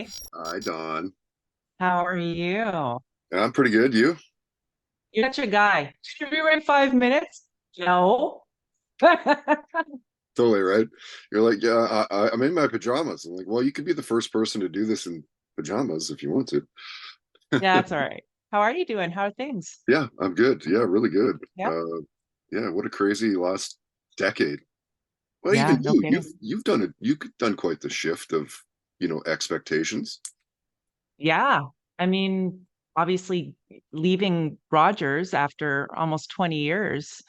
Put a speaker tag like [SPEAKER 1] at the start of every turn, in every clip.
[SPEAKER 1] Hi,
[SPEAKER 2] Hi, Dawn.
[SPEAKER 1] how are you?
[SPEAKER 2] I'm pretty good. You?
[SPEAKER 1] You're such a guy. Should we wait 5 minutes? No.
[SPEAKER 2] Totally right. You're like, yeah, I'm in my pajamas. I'm like, well, you could be the first person to do this in pajamas if you want to.
[SPEAKER 1] Yeah, that's all right. How are you doing? How are things?
[SPEAKER 2] Yeah, I'm good. Yeah, really good.
[SPEAKER 1] Yeah.
[SPEAKER 2] Uh, yeah, what a crazy last decade. Well,
[SPEAKER 1] Yeah,
[SPEAKER 2] even
[SPEAKER 1] no
[SPEAKER 2] you,
[SPEAKER 1] kidding.
[SPEAKER 2] you've done it. You've done quite the shift of, expectations.
[SPEAKER 1] Yeah. I mean, obviously leaving Rogers after almost 20 years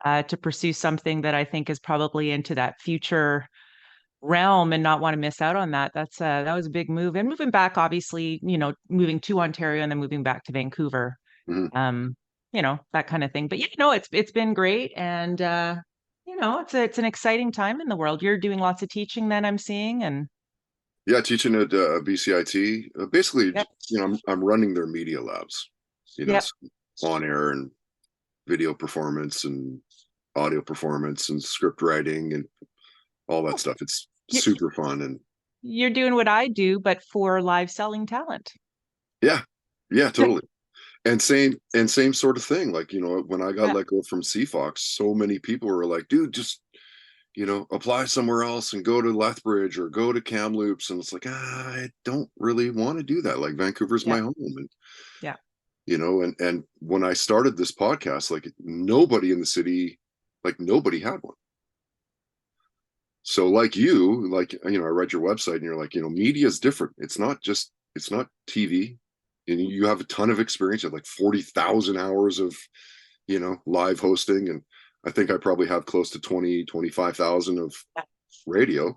[SPEAKER 1] to pursue something that I think is probably into that future realm and not want to miss out on that. That was a big move. And moving back, obviously, moving to Ontario and then moving back to Vancouver.
[SPEAKER 2] Mhm.
[SPEAKER 1] um, that kind of thing. But it's been great, and it's an exciting time in the world. You're doing lots of teaching, then I'm seeing, and
[SPEAKER 2] Yeah, teaching at BCIT. Basically,
[SPEAKER 1] yep,
[SPEAKER 2] I'm running their media labs.
[SPEAKER 1] yep.
[SPEAKER 2] On air and video performance and audio performance and script writing and all that
[SPEAKER 1] Oh,
[SPEAKER 2] stuff. It's
[SPEAKER 1] you-
[SPEAKER 2] super fun. And
[SPEAKER 1] You're doing what I do, but for live selling talent.
[SPEAKER 2] yeah, yeah, totally. And same sort of thing. Like, when I got
[SPEAKER 1] Yeah,
[SPEAKER 2] let go from CFOX, so many people were like, dude, just, apply somewhere else and go to Lethbridge or go to Kamloops. And it's like, I don't really want to do that. Like Vancouver's
[SPEAKER 1] yeah,
[SPEAKER 2] my home. And,
[SPEAKER 1] yeah.
[SPEAKER 2] and when I started this podcast, like nobody in the city, like nobody had one. So like I read your website and you're like, media is different. It's not TV. And you have a ton of experience. You have like 40,000 hours of, live hosting. And I think I probably have close to 25,000 of radio.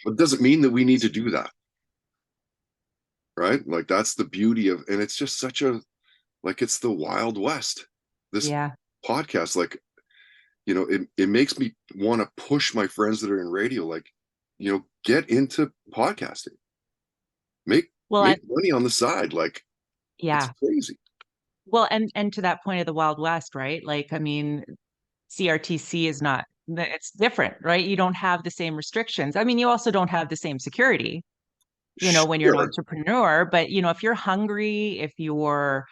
[SPEAKER 2] But it doesn't mean that we need to do that. Right. Like that's the beauty of, and it's just like it's the Wild West. This
[SPEAKER 1] Yeah.
[SPEAKER 2] podcast, like, it makes me want to push my friends that are in radio, like, get into podcasting, make
[SPEAKER 1] Well,
[SPEAKER 2] make money on the side. Like it's
[SPEAKER 1] yeah.
[SPEAKER 2] crazy.
[SPEAKER 1] Well, and to that point of the Wild West, right? Like, I mean, CRTC is not, it's different, right? You don't have the same restrictions. I mean, you also don't have the same security, when you're an
[SPEAKER 2] Sure.
[SPEAKER 1] entrepreneur. But, if you're hungry, if you're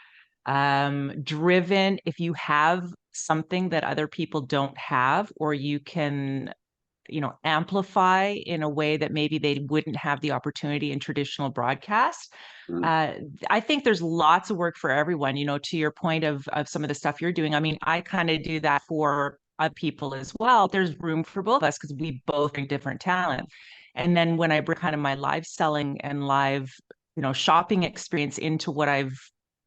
[SPEAKER 1] driven, if you have something that other people don't have, or you can, amplify in a way that maybe they wouldn't have the opportunity in traditional broadcast.
[SPEAKER 2] Mm.
[SPEAKER 1] Uh, I think there's lots of work for everyone, to your point of some of the stuff you're doing. I mean, I kind of do that for other people as well. There's room for both of us because we both bring different talent. And then when I bring kind of my live selling and live, shopping experience into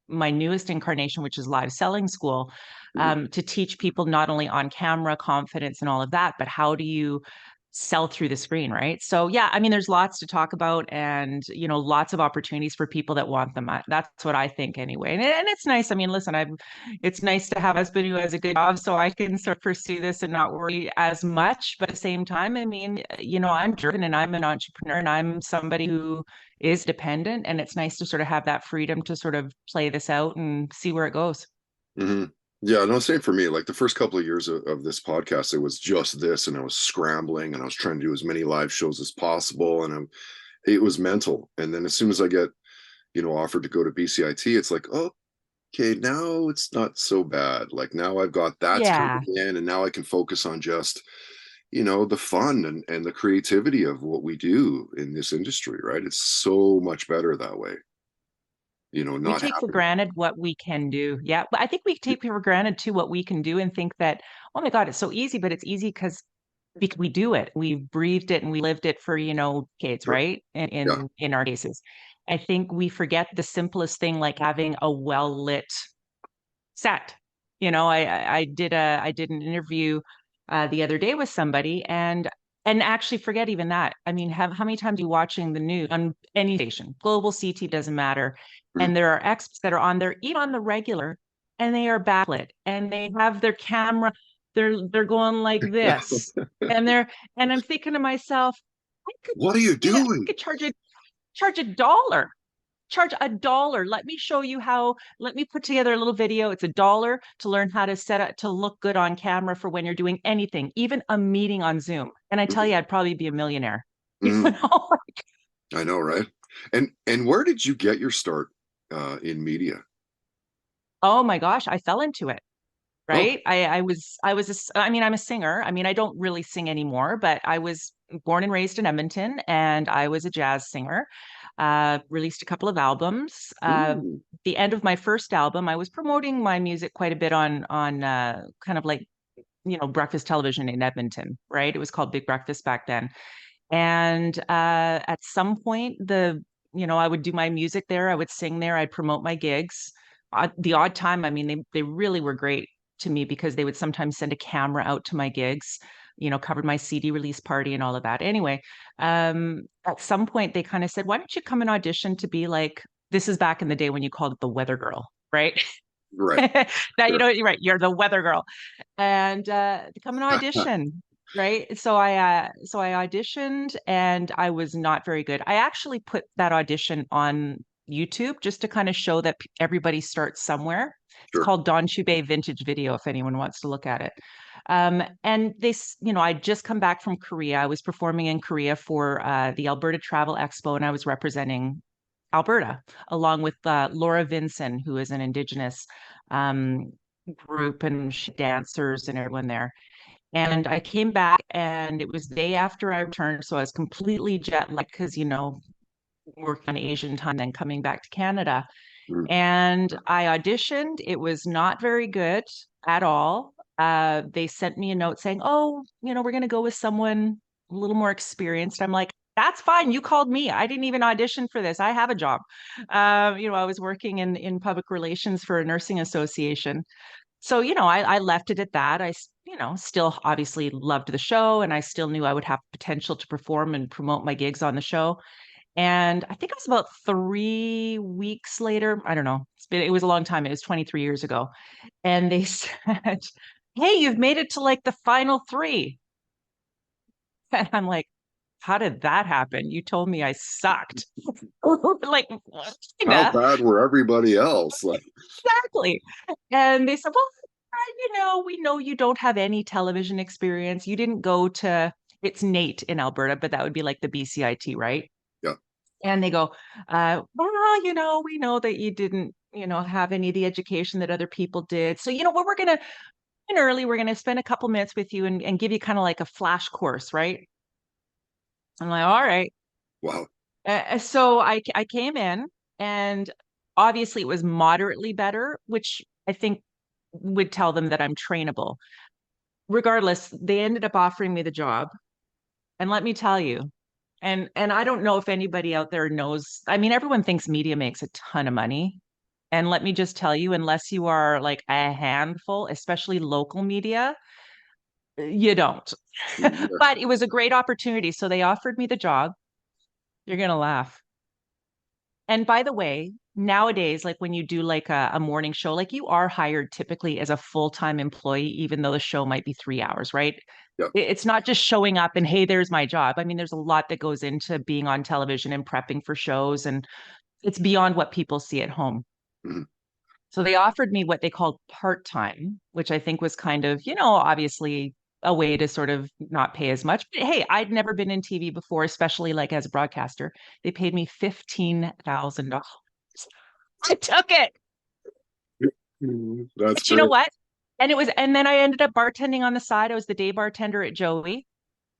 [SPEAKER 1] my newest incarnation, which is live selling school,
[SPEAKER 2] Mm.
[SPEAKER 1] to teach people not only on camera confidence and all of that, but how do you sell through the screen, right? So yeah, I mean, there's lots to talk about, and lots of opportunities for people that want them. That's what I think anyway. And it's nice. I mean, listen, it's nice to have a husband who has a good job, so I can sort of pursue this and not worry as much. But at the same time, I mean, I'm driven and I'm an entrepreneur and I'm somebody who is dependent, and it's nice to sort of have that freedom to sort of play this out and see where it goes.
[SPEAKER 2] Hmm. Yeah, no, same for me. Like the first couple of years of this podcast, it was just this, and I was scrambling, and I was trying to do as many live shows as possible, and it was mental. And then as soon as I get, offered to go to BCIT, it's like, oh, okay, now it's not so bad. Like now I've got that's coming
[SPEAKER 1] Yeah.
[SPEAKER 2] in, and now I can focus on just, the fun and the creativity of what we do in this industry, right? It's so much better that way,
[SPEAKER 1] We
[SPEAKER 2] not
[SPEAKER 1] take for
[SPEAKER 2] having.
[SPEAKER 1] granted what we can do. Yeah. But I think we take for granted too what we can do and think that, oh my God, it's so easy, but it's easy because we do it. We've breathed it and we lived it for, kids,
[SPEAKER 2] Sure.
[SPEAKER 1] right? In
[SPEAKER 2] Yeah.
[SPEAKER 1] in our cases. I think we forget the simplest thing like having a well-lit set. I did an interview the other day with somebody, and actually forget even that. I mean, how many times are you watching the news on any station, global CT doesn't matter,
[SPEAKER 2] Mm.
[SPEAKER 1] and there are experts that are on there, even on the regular, and they are backlit, and they have their camera, they're going like this, and I'm thinking to myself, I could,
[SPEAKER 2] What are you
[SPEAKER 1] I
[SPEAKER 2] doing?
[SPEAKER 1] could charge a dollar. Let me show you how. Let me put together a little video. It's a dollar to learn how to set up to look good on camera for when you're doing anything, even a meeting on Zoom. And I tell
[SPEAKER 2] Mhm.
[SPEAKER 1] you, I'd probably be a millionaire. You
[SPEAKER 2] Mhm.
[SPEAKER 1] know?
[SPEAKER 2] I know, right? And where did you get your start in media?
[SPEAKER 1] Oh my gosh, I fell into it.
[SPEAKER 2] Oh,
[SPEAKER 1] Right. I mean, I'm a singer. I mean, I don't really sing anymore, but I was born and raised in Edmonton and I was a jazz singer. Released a couple of albums.
[SPEAKER 2] ooh,
[SPEAKER 1] The end of my first album, I was promoting my music quite a bit on kind of like, breakfast television in Edmonton, right? It was called Big Breakfast back then. And at some point, I would do my music there. I would sing there. I'd promote my gigs. The odd time, I mean, they really were great to me because they would sometimes send a camera out to my gigs, covered my CD release party and all of that. Anyway, at some point they kind of said, "Why don't you come and audition to be like?" This is back in the day when you called it the weather girl, right?
[SPEAKER 2] right,
[SPEAKER 1] Now you
[SPEAKER 2] sure.
[SPEAKER 1] know you're right. You're the weather girl, and to come and audition, right? So I auditioned, and I was not very good. I actually put that audition on YouTube just to kind of show that everybody starts somewhere. It's
[SPEAKER 2] Sure.
[SPEAKER 1] called Dawn Chubai Vintage Video, if anyone wants to look at it. And I'd just come back from Korea. I was performing in Korea for the Alberta Travel Expo, and I was representing Alberta, along with Laura Vinson, who is an Indigenous um, group and dancers and everyone there. And I came back, and it was the day after I returned, so I was completely jet lagged because working on Asian time, then coming back to Canada.
[SPEAKER 2] Mm.
[SPEAKER 1] And I auditioned. It was not very good at all. They sent me a note saying, "Oh, we're going to go with someone a little more experienced." I'm like, "That's fine. You called me. I didn't even audition for this. I have a job." I was working in public relations for a nursing association. So, I left it at that. Still obviously loved the show, and I still knew I would have potential to perform and promote my gigs on the show. And I think it was about 3 weeks later. I don't know. It was a long time. It was 23 years ago. And they said, "Hey, you've made it to like the final three." And I'm like, "How did that happen? You told me I sucked." Like,
[SPEAKER 2] How
[SPEAKER 1] kinda,
[SPEAKER 2] bad were everybody else? Like,
[SPEAKER 1] exactly. And they said, "Well, we know you don't have any television experience. You didn't go to, it's Nate in Alberta, but that would be like the BCIT, right?"
[SPEAKER 2] yeah,
[SPEAKER 1] And they go, "Well, we know that you didn't, have any of the education that other people did. So, what we're going to, in early, we're going to spend a couple minutes with you and give you kind of like a flash course, right?" I'm like, "All right."
[SPEAKER 2] wow,
[SPEAKER 1] So I came in, and obviously it was moderately better, which I think would tell them that I'm trainable. Regardless, they ended up offering me the job. And let me tell you, and I don't know if anybody out there knows. I mean, everyone thinks media makes a ton of money. And let me just tell you, unless you are like a handful, especially local media, you don't.
[SPEAKER 2] yeah,
[SPEAKER 1] But it was a great opportunity. So they offered me the job. You're going to laugh. And by the way, nowadays, like when you do like a morning show, like you are hired typically as a full-time employee, even though the show might be 3 hours, right?
[SPEAKER 2] yeah,
[SPEAKER 1] It's not just showing up and, "Hey, there's my job." I mean, there's a lot that goes into being on television and prepping for shows, and it's beyond what people see at home.
[SPEAKER 2] mhm,
[SPEAKER 1] So they offered me what they called part-time, which I think was kind of, obviously a way to sort of not pay as much. But hey, I'd never been in TV before, especially like as a broadcaster. They paid me $15,000. I took it.
[SPEAKER 2] that's
[SPEAKER 1] But you know
[SPEAKER 2] great.
[SPEAKER 1] what? And then I ended up bartending on the side. I was the day bartender at Joey,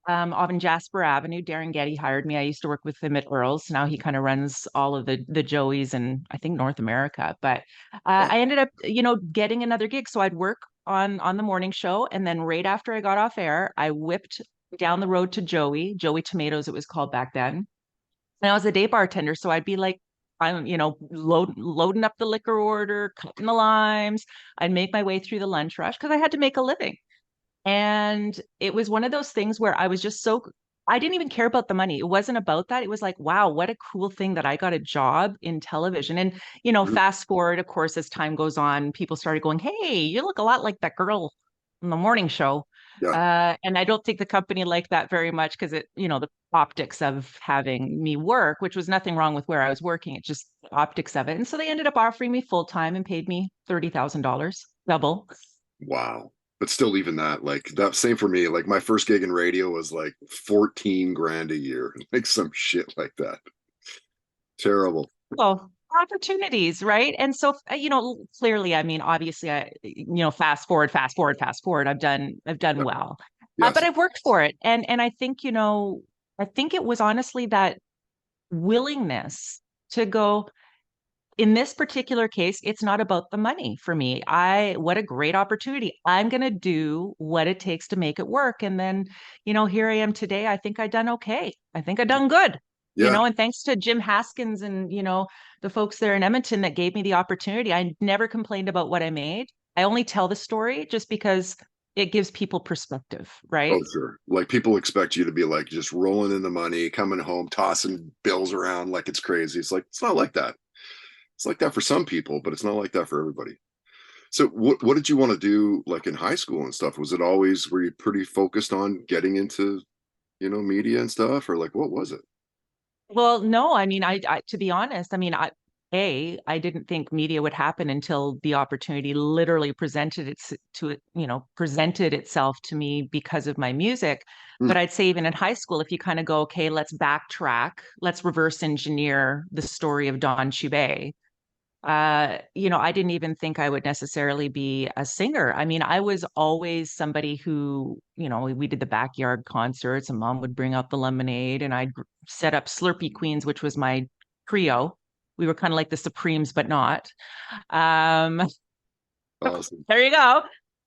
[SPEAKER 1] on Jasper Avenue. Darren Getty hired me. I used to work with him at Earl's. Now he kind of runs all of the Joeys in, I think, North America. But
[SPEAKER 2] Wow,
[SPEAKER 1] I ended up, getting another gig. So I'd work on the morning show, and then right after I got off air, I whipped down the road to Joey Tomatoes, it was called back then. And I was a day bartender, so I'd be like, I'm, loading up the liquor order, cutting the limes. I'd make my way through the lunch rush because I had to make a living. And it was one of those things where I was just I didn't even care about the money. It wasn't about that. It was like, wow, what a cool thing that I got a job in television. And,
[SPEAKER 2] mhm,
[SPEAKER 1] fast forward, of course, as time goes on, people started going, "Hey, you look a lot like that girl on the morning show."
[SPEAKER 2] yeah,
[SPEAKER 1] And I don't think the company liked that very much because the optics of having me work, which was nothing wrong with where I was working. It's just the optics of it. And so they ended up offering me full time and paid me $30,000, double.
[SPEAKER 2] wow. But still, even that, like that, same for me. Like my first gig in radio was like 14 grand a year, like some shit like that. Terrible.
[SPEAKER 1] Well, opportunities, right? And so, clearly, I mean, obviously, fast forward, fast forward, fast forward. I've done
[SPEAKER 2] Yeah.
[SPEAKER 1] well, but
[SPEAKER 2] Yes.
[SPEAKER 1] I've worked for it, and I think, I think it was honestly that willingness to go. In this particular case, it's not about the money for me. What a great opportunity. I'm going to do what it takes to make it work. And then, here I am today. I think I done okay. I think I done good,
[SPEAKER 2] Yeah.
[SPEAKER 1] and thanks to Jim Haskins and, the folks there in Edmonton that gave me the opportunity. I never complained about what I made. I only tell the story just because it gives people perspective,
[SPEAKER 2] Oh,
[SPEAKER 1] right?
[SPEAKER 2] sure. Like people expect you to be like just rolling in the money, coming home, tossing bills around like it's crazy. It's like it's not like that. It's like that for some people, but it's not like that for everybody. So what did you want to do like in high school and stuff? Was it always were you pretty focused on getting into, media and stuff, or like what was it?
[SPEAKER 1] Well, no, I mean, to be honest, I mean, I didn't think media would happen until the opportunity literally presented itself to me because of my music.
[SPEAKER 2] Hmm.
[SPEAKER 1] But I'd say even in high school, if you kind of go, okay, let's backtrack, let's reverse engineer the story of Dawn Chubai. I didn't even think I would necessarily be a singer. I mean, I was always somebody who, we did the backyard concerts and mom would bring out the lemonade and I'd set up Slurpee Queens, which was my trio. We were kind of like the Supremes, but not. Um,
[SPEAKER 2] Awesome.
[SPEAKER 1] there you go.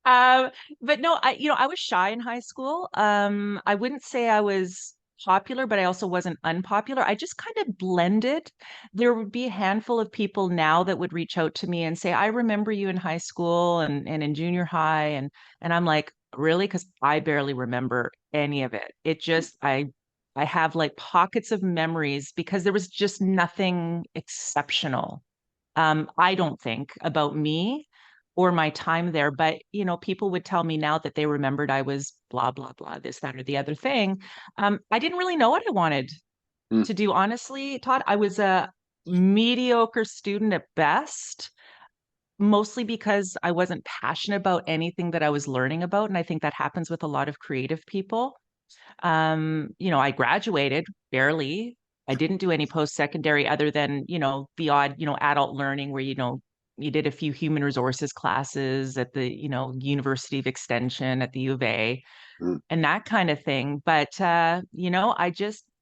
[SPEAKER 1] Um, but no, I was shy in high school. I wouldn't say I was popular, but I also wasn't unpopular. I just kind of blended. There would be a handful of people now that would reach out to me and say, "I remember you in high school and in junior high," and I'm like, "Really?" Because I barely remember any of it. It just I have like pockets of memories because there was just nothing exceptional. I don't think about me or my time there, but people would tell me now that they remembered I was blah, blah, blah, this, that, or the other thing. I didn't really know what I wanted
[SPEAKER 2] Hmm.
[SPEAKER 1] to do, honestly, Todd. I was a mediocre student at best, mostly because I wasn't passionate about anything that I was learning about. And I think that happens with a lot of creative people. I graduated barely. I didn't do any post-secondary other than, the odd, adult learning where, you did a few human resources classes at the, University of Extension at the U of A
[SPEAKER 2] Hmm.
[SPEAKER 1] and that kind of thing. But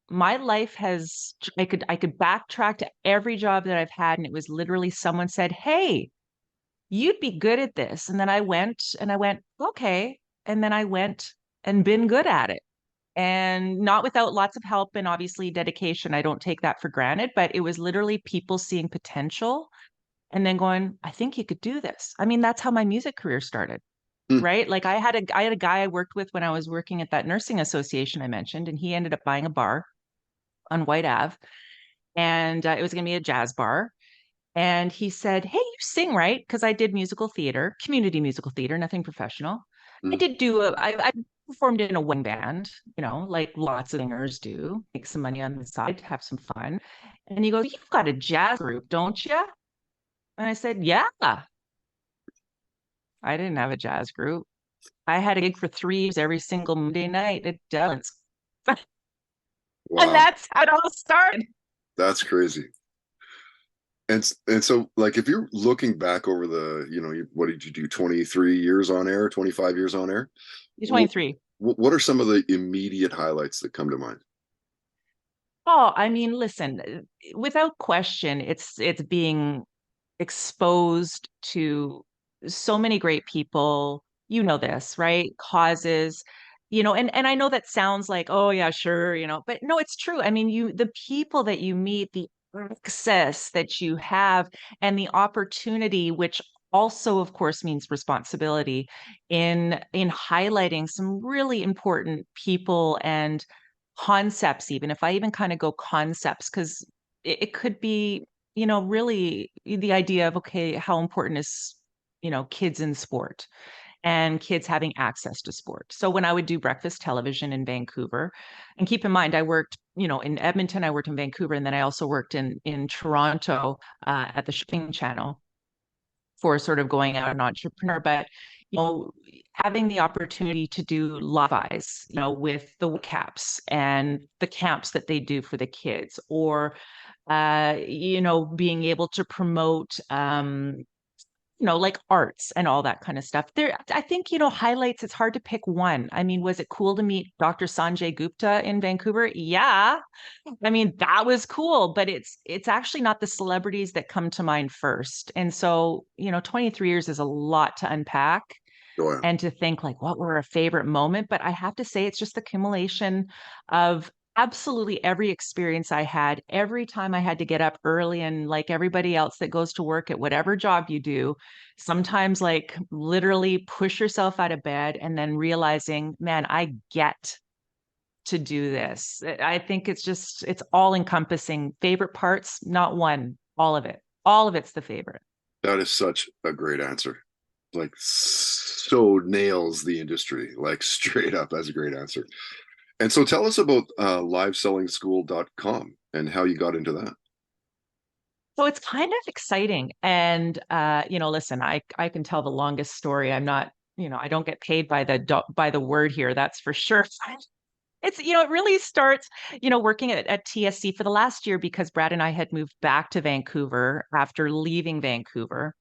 [SPEAKER 1] my life has I could backtrack to every job that I've had and it was literally someone said, "Hey, you'd be good at this." And then I went, "Okay." And then I went and been good at it and not without lots of help and obviously dedication. I don't take that for granted, but it was literally people seeing potential and then going, "I think you could do this." I mean, that's how my music career started,
[SPEAKER 2] Hmm.
[SPEAKER 1] right? Like I had a guy I worked with when I was working at that nursing association I mentioned, and he ended up buying a bar on White Ave, and it was going to be a jazz bar. And he said, "Hey, you sing, right?" Because I did musical theater, community musical theater, nothing professional. I
[SPEAKER 2] Hmm.
[SPEAKER 1] did I performed in a wing band, like lots of singers do, make some money on the side, have some fun. And he goes, "You've got a jazz group, don't you?" And I said, "Yeah." I didn't have a jazz group. I had a gig for 3 years every single Monday night at Dylan's. And
[SPEAKER 2] Wow.
[SPEAKER 1] that's how it all started.
[SPEAKER 2] That's crazy. And so like if you're looking back over the, what did you do, 23 years on air, 25 years on air?
[SPEAKER 1] You're
[SPEAKER 2] What,
[SPEAKER 1] 23.
[SPEAKER 2] what are some of the immediate highlights that come to mind?
[SPEAKER 1] Oh, I mean, listen, without question, it's being exposed to so many great people. You know this, right? Causes, and I know that sounds like, oh yeah, sure, but no, it's true. I mean, the people that you meet, the access that you have, and the opportunity, which also, of course, means responsibility in highlighting some really important people and concepts, even if I even kind of go concepts, because it could be really the idea of, okay, how important is, kids in sport and kids having access to sport. So when I would do breakfast television in Vancouver, and keep in mind, I worked, in Edmonton, I worked in Vancouver, and then I also worked in Toronto at the Shipping Channel for sort of going out an entrepreneur. But having the opportunity to do live eyes, with the caps and the camps that they do for the kids, or being able to promote, like arts and all that kind of stuff. There, I think, highlights, it's hard to pick one. I mean, was it cool to meet Dr. Sanjay Gupta in Vancouver? Yeah. I mean, that was cool, but it's actually not the celebrities that come to mind first. And so, 23 years is a lot to unpack
[SPEAKER 2] Oh, yeah.
[SPEAKER 1] and to think like what were a favorite moment. But I have to say it's just the accumulation of absolutely every experience I had, every time I had to get up early, and like everybody else that goes to work at whatever job you do, sometimes like literally push yourself out of bed and then realizing, man, I get to do this. I think it's all encompassing. Favorite parts, not one, all of it. All of it's the favorite.
[SPEAKER 2] That is such a great answer. Like, so nails the industry, like straight up. That's a great answer. And so tell us about livesellingSchool.com and how you got into that.
[SPEAKER 1] So it's kind of exciting. And listen, I can tell the longest story. I'm not, I don't get paid by the word here, that's for sure. It's, it really starts, working at TSC for the last year because Brad and I had moved back to Vancouver after leaving Vancouver.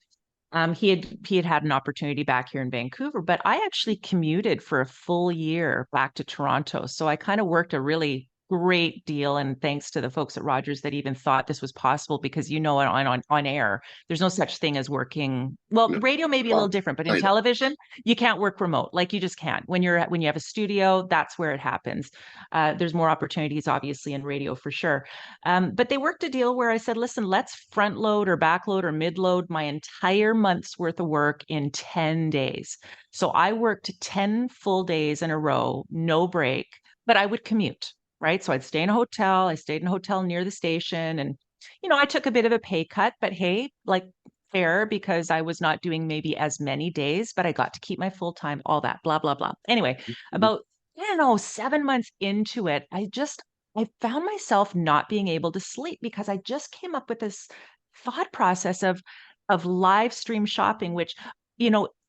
[SPEAKER 1] He had an opportunity back here in Vancouver, but I actually commuted for a full year back to Toronto. So I kind of worked a really great deal, and thanks to the folks at Rogers that even thought this was possible, because on air, there's no such thing as working. Well,
[SPEAKER 2] No.
[SPEAKER 1] radio may be a little different, but in
[SPEAKER 2] Kind of.
[SPEAKER 1] television, you can't work remote. Like you just can't. When you have a studio, that's where it happens. There's more opportunities, obviously, in radio for sure. But they worked a deal where I said, listen, let's front load or back load or mid load my entire month's worth of work in 10 days. So I worked 10 full days in a row, no break, but I would commute, right? So I'd stay in a hotel. I stayed in a hotel near the station. And, I took a bit of a pay cut, but hey, like fair, because I was not doing maybe as many days, but I got to keep my full time, all that, blah, blah, blah. Anyway,
[SPEAKER 2] Mhm.
[SPEAKER 1] about, 7 months into it, I found myself not being able to sleep because I just came up with this thought process of live stream shopping, which,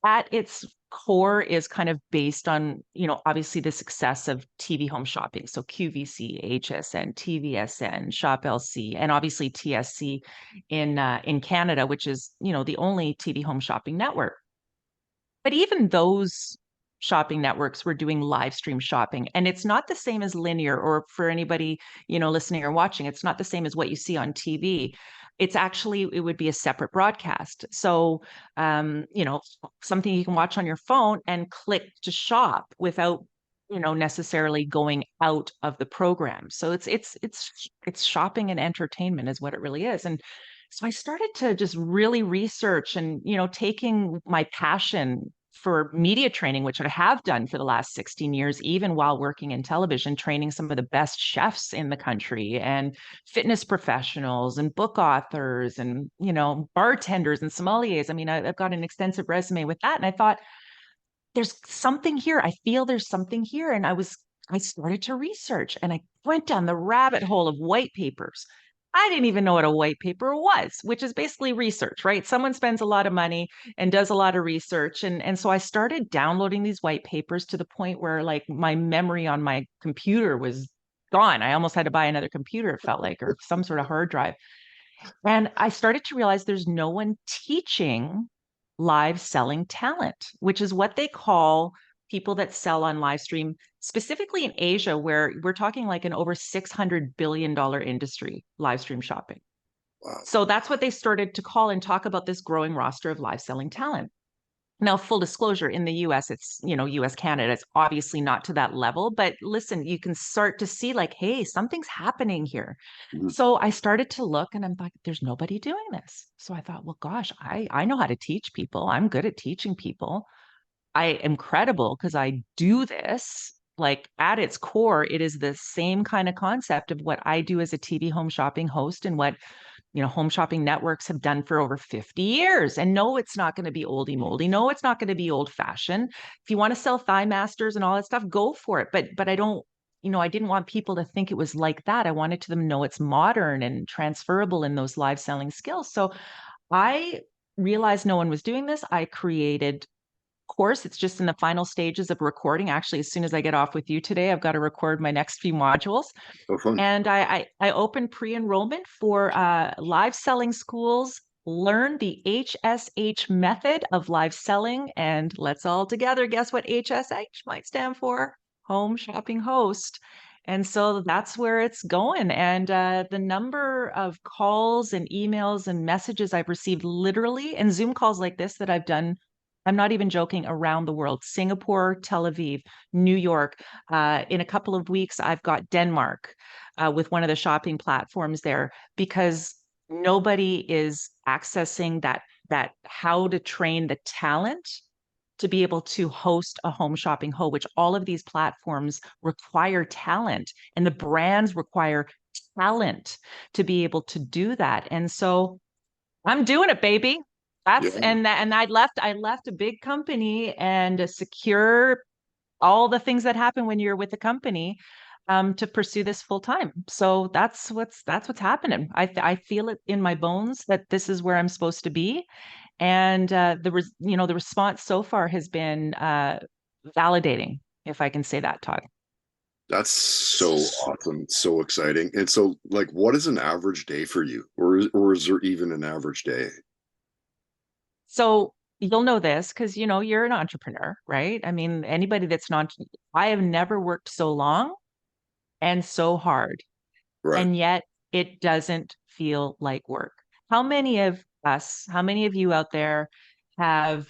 [SPEAKER 1] at its core is kind of based on, obviously the success of TV home shopping. So QVC, HSN, TVSN, Shop LC, and obviously TSC in Canada, which is, the only TV home shopping network. But even those shopping networks were doing live stream shopping. And it's not the same as linear, or for anybody, listening or watching, it's not the same as what you see on TV. It would be a separate broadcast. So, something you can watch on your phone and click to shop without, necessarily going out of the program. So it's shopping and entertainment is what it really is. And so I started to just really research and, taking my passion for media training, which I have done for the last 16 years, even while working in television, training some of the best chefs in the country and fitness professionals and book authors and, bartenders and sommeliers. I mean, I've got an extensive resume with that. And I thought, there's something here. I feel there's something here. And I started to research, and I went down the rabbit hole of white papers. I didn't even know what a white paper was, which is basically research, right? Someone spends a lot of money and does a lot of research. And so I started downloading these white papers to the point where like my memory on my computer was gone. I almost had to buy another computer, it felt like, or some sort of hard drive. And I started to realize there's no one teaching live selling talent, which is what they call people that sell on live stream, specifically in Asia, where we're talking like an over $600 billion industry, live stream shopping.
[SPEAKER 2] Wow.
[SPEAKER 1] So that's what they started to call and talk about this growing roster of live selling talent. Now, full disclosure, in the US, it's, US, Canada, it's obviously not to that level. But listen, you can start to see like, hey, something's happening here.
[SPEAKER 2] Mhm.
[SPEAKER 1] So I started to look, and I'm like, there's nobody doing this. So I thought, well, gosh, I know how to teach people. I'm good at teaching people. I am credible because I do this. Like at its core, it is the same kind of concept of what I do as a TV home shopping host and what home shopping networks have done for over 50 years. And no, it's not going to be oldie moldy. No, it's not going to be old fashioned. If you want to sell thigh masters and all that stuff, go for it. But I don't, I didn't want people to think it was like that. I wanted to them to know it's modern and transferable in those live selling skills. So I realized no one was doing this. I created course. It's just in the final stages of recording. Actually, as soon as I get off with you today, I've got to record my next few modules.
[SPEAKER 2] Oh, fun.
[SPEAKER 1] And I opened pre-enrollment for live selling schools. Learn the HSH method of live selling. And let's all together guess what HSH might stand for? Home shopping host. And so that's where it's going. And the number of calls and emails and messages I've received literally, and Zoom calls like this that I've done, I'm not even joking, around the world, Singapore, Tel Aviv, New York. In a couple of weeks, I've got Denmark with one of the shopping platforms there, because nobody is accessing that how to train the talent to be able to host a home shopping ho, which all of these platforms require talent, and the brands require talent to be able to do that. And so I'm doing it, baby. That's
[SPEAKER 2] Yeah.
[SPEAKER 1] and I left a big company and a secure, all the things that happen when you're with a company, to pursue this full time. So that's what's happening. I feel it in my bones that this is where I'm supposed to be, and the response so far has been validating, if I can say that, Todd.
[SPEAKER 2] That's so awesome, so exciting. And so, like, what is an average day for you, or is there even an average day?
[SPEAKER 1] So you'll know this because you're an entrepreneur, right? I mean, anybody that's not, I have never worked so long and so hard,
[SPEAKER 2] Right.
[SPEAKER 1] and yet it doesn't feel like work. How many of us, how many of you out there have,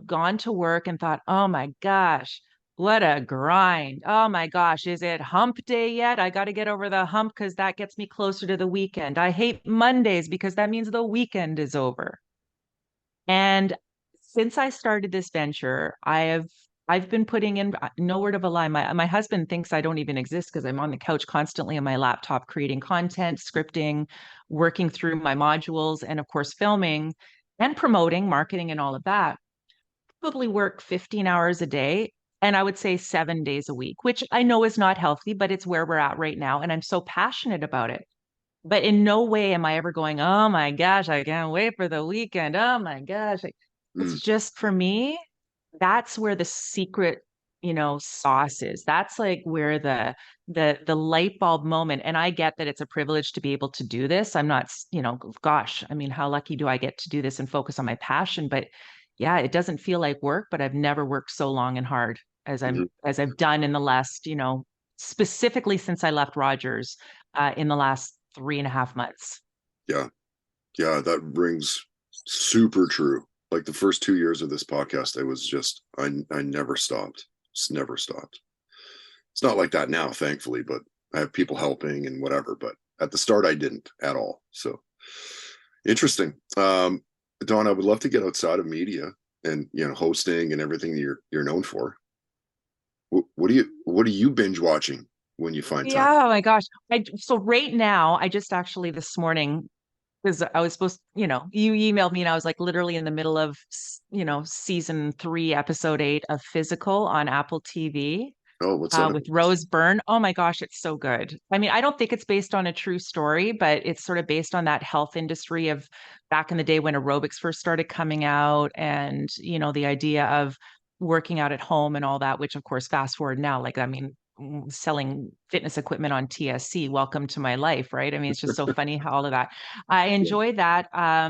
[SPEAKER 1] gone to work and thought, oh my gosh, what a grind. Oh my gosh, is it hump day yet? I got to get over the hump because that gets me closer to the weekend. I hate Mondays because that means the weekend is over. And since I started this venture, I've been putting in, no word of a lie. My husband thinks I don't even exist because I'm on the couch constantly on my laptop creating content, scripting, working through my modules, and of course filming and promoting, marketing, and all of that. Probably work 15 hours a day. And I would say 7 days a week, which I know is not healthy, but it's where we're at right now. And I'm so passionate about it. But in no way am I ever going, oh my gosh, I can't wait for the weekend. Oh my gosh. It's
[SPEAKER 2] Mm,
[SPEAKER 1] just, for me, that's where the secret, sauce is. That's like where the light bulb moment. And I get that it's a privilege to be able to do this. I'm not, gosh, I mean, how lucky do I get to do this and focus on my passion? But yeah, it doesn't feel like work, but I've never worked so long and hard
[SPEAKER 2] mhm.
[SPEAKER 1] as I've done in the last, specifically since I left Rogers, in the last 3.5 months.
[SPEAKER 2] Yeah. Yeah. That rings super true. Like the first 2 years of this podcast, I was just, I never stopped. Just never stopped. It's not like that now, thankfully, but I have people helping and whatever. But at the start, I didn't at all. So interesting. Dawn, I would love to get outside of media and hosting and everything you're known for. What do you binge watching when you find time?
[SPEAKER 1] Yeah, oh my gosh. So right now, I just actually this morning, because I was supposed, you emailed me and I was like literally in the middle of, season 3, episode 8 of Physical on Apple TV,
[SPEAKER 2] Oh, what's that?
[SPEAKER 1] with Rose Byrne. Oh my gosh, it's so good. I mean, I don't think it's based on a true story, but it's sort of based on that health industry of back in the day when aerobics first started coming out, and, the idea of working out at home and all that, which of course, fast forward now, like, I mean, selling fitness equipment on TSC, welcome to my life, right? I mean, it's just so funny how all of that. I
[SPEAKER 2] Yeah.
[SPEAKER 1] enjoy that. I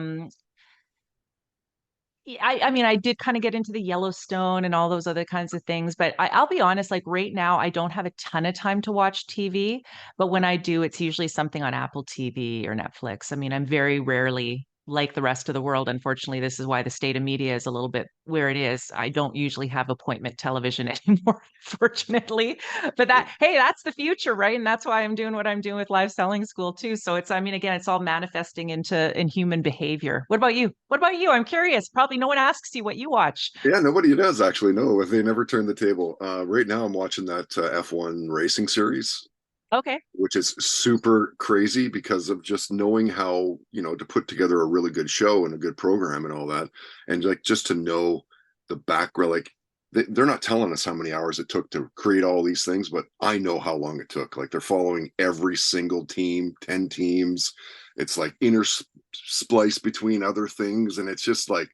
[SPEAKER 1] mean, I did kind of get into the Yellowstone and all those other kinds of things, but I'll be honest, like right now, I don't have a ton of time to watch TV, but when I do, it's usually something on Apple TV or Netflix. I mean, I'm very rarely like the rest of the world. Unfortunately, this is why the state of media is a little bit where it is. I don't usually have appointment television anymore, fortunately. But hey, that's the future, right? And that's why I'm doing what I'm doing with live selling school too. So I mean, again, it's all manifesting in human behavior. What about you? What about you? I'm curious. Probably no one asks you what you watch.
[SPEAKER 2] Yeah, nobody does actually. No, they never turn the table. Right now, I'm watching that F1 racing series,
[SPEAKER 1] Okay.
[SPEAKER 2] which is super crazy because of just knowing how to put together a really good show and a good program and all that, and like just to know the background. Like they're not telling us how many hours it took to create all these things, but I know how long it took. Like they're following every single team, 10 teams. It's like interspliced between other things, and it's just like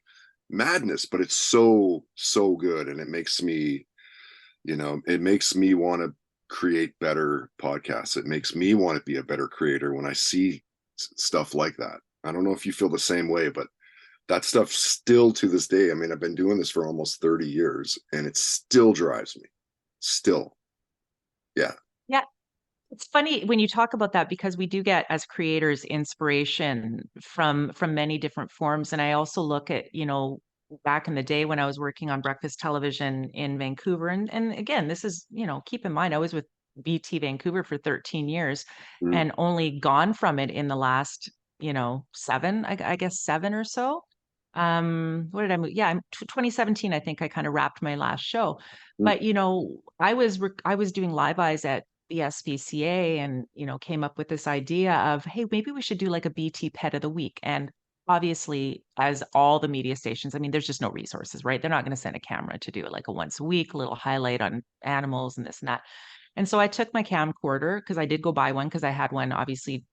[SPEAKER 2] madness, but it's so, so good. And it makes me, it makes me want to create better podcasts. It makes me want to be a better creator when I see stuff like that. I don't know if you feel the same way, but that stuff still to this day. I mean, I've been doing this for almost 30 years and it still drives me. Still. Yeah.
[SPEAKER 1] Yeah. It's funny when you talk about that because we do get as creators inspiration from many different forms. And I also look at, back in the day when I was working on breakfast television in Vancouver. And again, this is, keep in mind, I was with BT Vancouver for 13 years
[SPEAKER 2] Mm,
[SPEAKER 1] and only gone from it in the last, seven, I guess 7 or so. What did I move? Yeah, 2017, I think I kind of wrapped my last show.
[SPEAKER 2] mm,
[SPEAKER 1] But, I was doing live eyes at the SPCA and, came up with this idea of, hey, maybe we should do like a BT Pet of the Week. And obviously, as all the media stations, I mean, there's just no resources, right? They're not going to send a camera to do it like a once a week, little highlight on animals and this and that. And so I took my camcorder because I did go buy one because I had one obviously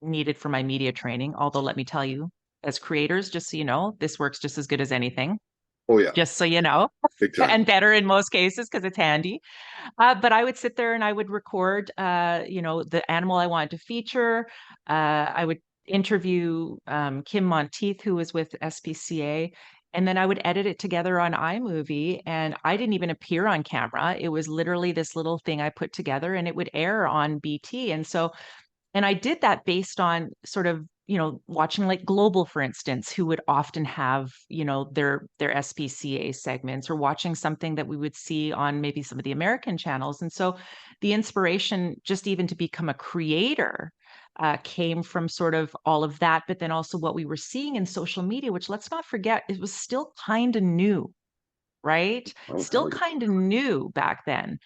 [SPEAKER 1] needed for my media training. Although, let me tell you, as creators, just so you know, this works just as good as anything,
[SPEAKER 2] oh yeah,
[SPEAKER 1] just so you know,
[SPEAKER 2] big time.
[SPEAKER 1] and better in most cases because it's handy. But I would sit there and I would record, the animal I wanted to feature. I would interview Kim Monteith, who was with SPCA. And then I would edit it together on iMovie. And I didn't even appear on camera. It was literally this little thing I put together and it would air on BT. And so and I did that based on sort of, watching like Global, for instance, who would often have, their SPCA segments or watching something that we would see on maybe some of the American channels. And so the inspiration just even to become a creator came from sort of all of that, but then also what we were seeing in social media, which let's not forget, it was still kind of new, right?
[SPEAKER 2] Oh,
[SPEAKER 1] Still
[SPEAKER 2] hell yeah.
[SPEAKER 1] kind of new back then.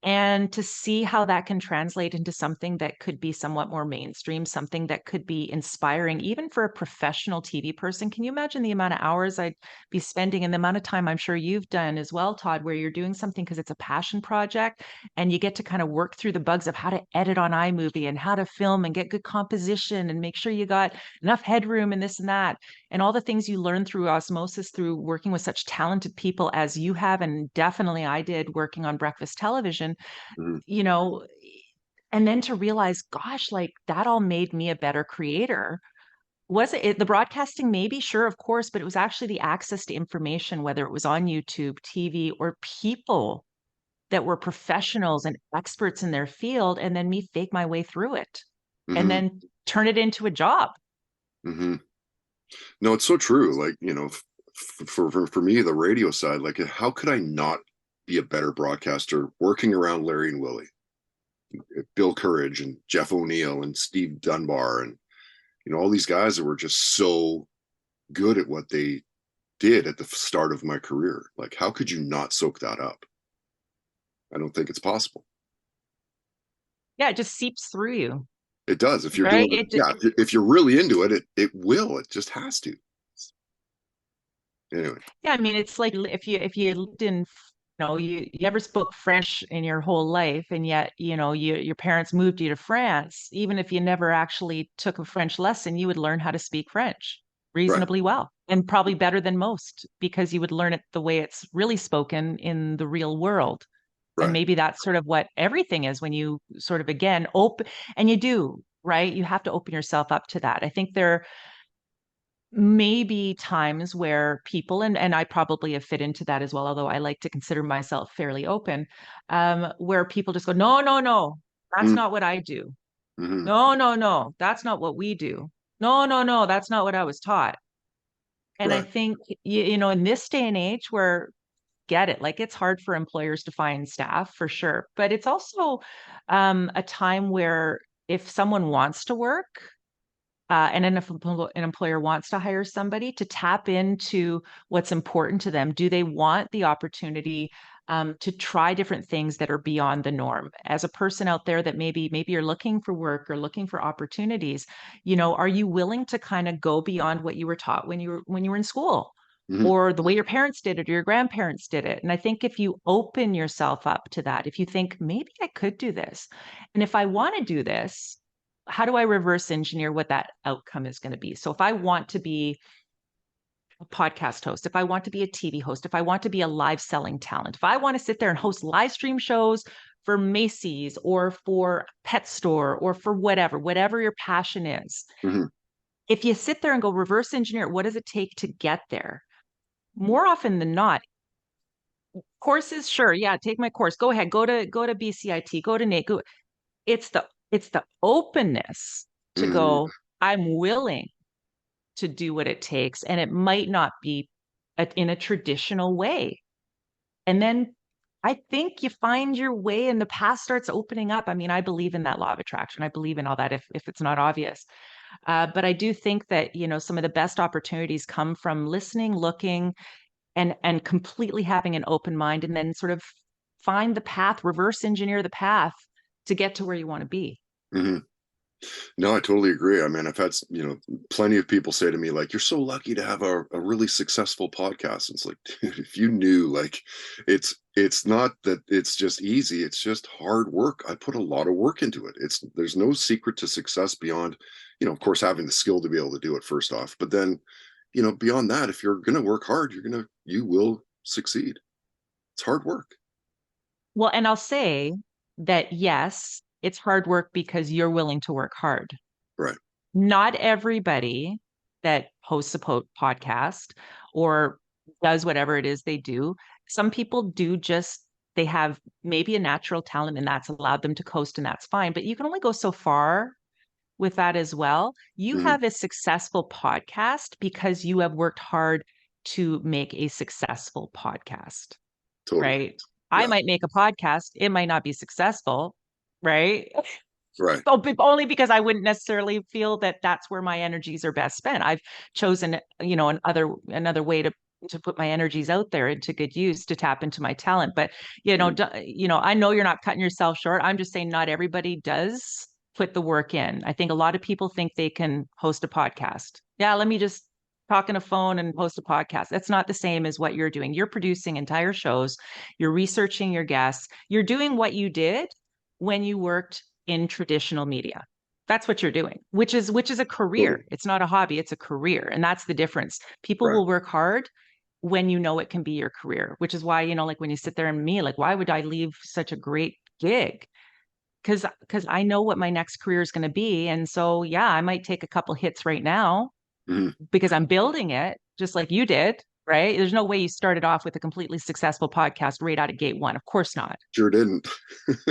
[SPEAKER 1] And to see how that can translate into something that could be somewhat more mainstream, something that could be inspiring, even for a professional TV person. Can you imagine the amount of hours I'd be spending and the amount of time I'm sure you've done as well, Todd, where you're doing something because it's a passion project and you get to kind of work through the bugs of how to edit on iMovie and how to film and get good composition and make sure you got enough headroom and this and that and all the things you learn through osmosis through working with such talented people as you have and definitely I did working on breakfast television,
[SPEAKER 2] Mhm.
[SPEAKER 1] you know and then to realize gosh, like that all made me a better creator. Was it the broadcasting? Maybe, sure, of course, but it was actually the access to information, whether it was on YouTube, TV, or people that were professionals and experts in their field, and then me fake my way through it and
[SPEAKER 2] Mhm.
[SPEAKER 1] then turn it into a job.
[SPEAKER 2] Mhm. No, it's so true. Like, for me, the radio side, like, how could I not be a better broadcaster working around Larry and Willie, Bill Courage and Jeff O'Neill and Steve Dunbar and, all these guys that were just so good at what they did at the start of my career. Like, how could you not soak that up? I don't think it's possible.
[SPEAKER 1] Yeah, it just seeps through you,
[SPEAKER 2] It does. If you're
[SPEAKER 1] right?
[SPEAKER 2] doing it, yeah, if you're really into it, it will. It just has to. Anyway,
[SPEAKER 1] Yeah, I mean, it's like if you lived in, you ever spoke French in your whole life, and yet, your parents moved you to France, even if you never actually took a French lesson, you would learn how to speak French
[SPEAKER 2] right,
[SPEAKER 1] reasonably well, and probably better than most, because you would learn it the way it's really spoken in the real world. And
[SPEAKER 2] right.
[SPEAKER 1] maybe that's sort of what everything is when you sort of again open, and you do, right? You have to open yourself up to that. I think there maybe times where people and I probably have fit into that as well, although I like to consider myself fairly open, where people just go, no, no, no, that's
[SPEAKER 2] Mm,
[SPEAKER 1] not what I do.
[SPEAKER 2] mhm,
[SPEAKER 1] No, no, no, that's not what we do. No, no, no, that's not what I was taught. And I
[SPEAKER 2] right.
[SPEAKER 1] think, in this day and age where get it, like it's hard for employers to find staff for sure, but it's also a time where if someone wants to work, and then if an employer wants to hire somebody to tap into what's important to them, do they want the opportunity to try different things that are beyond the norm? As a person out there that maybe you're looking for work or looking for opportunities, are you willing to kind of go beyond what you were taught when you were in school?
[SPEAKER 2] Mhm,
[SPEAKER 1] Or the way your parents did it or your grandparents did it. And I think if you open yourself up to that, if you think, maybe I could do this, and if I want to do this, how do I reverse engineer what that outcome is going to be? So if I want to be a podcast host, if I want to be a TV host, if I want to be a live selling talent, if I want to sit there and host live stream shows for Macy's or for Pet Store or for whatever your passion is,
[SPEAKER 2] Mm-hmm.
[SPEAKER 1] if you sit there and go reverse engineer, what does it take to get there? More often than not, courses, sure, yeah, take my course. Go ahead, go to BCIT, go to NATE. It's the openness to
[SPEAKER 2] Mm-hmm.
[SPEAKER 1] go, I'm willing to do what it takes, and it might not be in a traditional way. And then I think you find your way and the path starts opening up. I mean, I believe in that law of attraction. I believe in all that if it's not obvious. But I do think that, some of the best opportunities come from listening, looking, and completely having an open mind, and then sort of find the path, reverse engineer the path to get to where you want to be.
[SPEAKER 2] Mm-hmm. No, I totally agree. I mean, I've had, plenty of people say to me, like, you're so lucky to have a really successful podcast. And it's like, dude, if you knew, like, it's not that it's just easy. It's just hard work. I put a lot of work into it. There's no secret to success beyond, of course, having the skill to be able to do it first off. But then, beyond that, if you're going to work hard, you will succeed. It's hard work.
[SPEAKER 1] Well, and I'll say that, yes, it's hard work because you're willing to work hard.
[SPEAKER 2] Right.
[SPEAKER 1] Not everybody that hosts a podcast or does whatever it is they do. Some people do they have maybe a natural talent and that's allowed them to coast, and that's fine. But you can only go so far with that as well. You
[SPEAKER 2] Mm-hmm.
[SPEAKER 1] have a successful podcast because you have worked hard to make a successful podcast.
[SPEAKER 2] Totally.
[SPEAKER 1] Right.
[SPEAKER 2] Yeah.
[SPEAKER 1] I might make a podcast. It might not be successful. Right.
[SPEAKER 2] Right.
[SPEAKER 1] Only because I wouldn't necessarily feel that that's where my energies are best spent. I've chosen, another way to put my energies out there into good use, to tap into my talent. But, I know you're not cutting yourself short. I'm just saying not everybody does put the work in. I think a lot of people think they can host a podcast. Yeah, let me just talk on a phone and host a podcast. That's not the same as what you're doing. You're producing entire shows. You're researching your guests. You're doing what you did when you worked in traditional media. That's what you're doing, which is a career.
[SPEAKER 2] Totally.
[SPEAKER 1] It's not a hobby, it's a career. And that's the difference. People
[SPEAKER 2] Right.
[SPEAKER 1] will work hard when it can be your career, which is why, like when you sit there and me, like, why would I leave such a great gig? Because I know what my next career is going to be. And so, yeah, I might take a couple hits right now
[SPEAKER 2] Mm-hmm.
[SPEAKER 1] because I'm building it just like you did, right? There's no way you started off with a completely successful podcast right out of gate one. Of course not.
[SPEAKER 2] Sure didn't.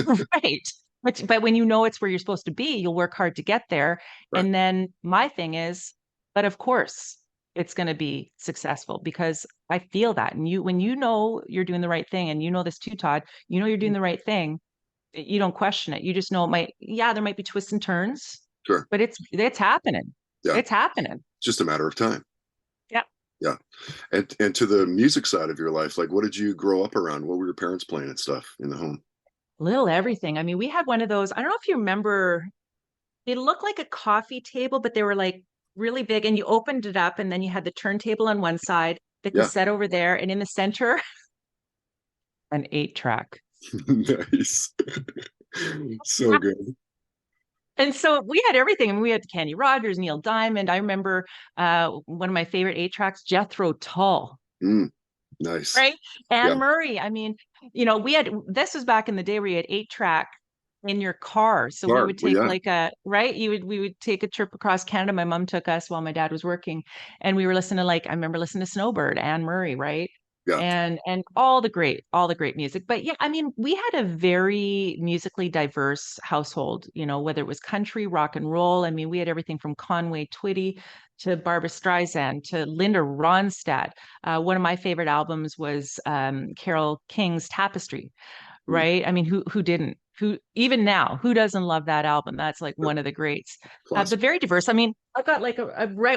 [SPEAKER 1] Right. But when you know it's where you're supposed to be, you'll work hard to get there.
[SPEAKER 2] Right.
[SPEAKER 1] And then my thing is, but of course, it's going to be successful because I feel that. And when you know you're doing the right thing, and you know this too, Todd, you're doing the right thing, you don't question it. You just know there might be twists and turns,
[SPEAKER 2] Sure.
[SPEAKER 1] but it's happening.
[SPEAKER 2] Yeah.
[SPEAKER 1] It's happening.
[SPEAKER 2] It's just a matter of time.
[SPEAKER 1] Yeah.
[SPEAKER 2] Yeah. And to the music side of your life, like, what did you grow up around? What were your parents playing and stuff in the home?
[SPEAKER 1] Little everything. I mean, we had one of those, I don't know if you remember, they looked like a coffee table, but they were like really big, and you opened it up and then you had the turntable on one side, the cassette over there, and in the center, an 8-track.
[SPEAKER 2] Nice. So good.
[SPEAKER 1] And so we had everything. I mean, we had Kenny Rogers, Neil Diamond. I remember one of my favorite 8-tracks, Jethro Tull.
[SPEAKER 2] Nice.
[SPEAKER 1] Right. Anne Murray. I mean, this was back in the day where you had 8-track in your car. So we would take we would take a trip across Canada. My mom took us while my dad was working, and we were listening to, I remember listening to Snowbird, Anne Murray, right?
[SPEAKER 2] Yeah.
[SPEAKER 1] And all the great music. But yeah, I mean, we had a very musically diverse household, whether it was country, rock and roll. I mean, we had everything from Conway Twitty to Barbra Streisand to Linda Ronstadt. One of my favorite albums was Carole King's Tapestry, right? I mean, who didn't? Who even now, who doesn't love that album? That's like one of the greats. But very diverse. I mean, I've got like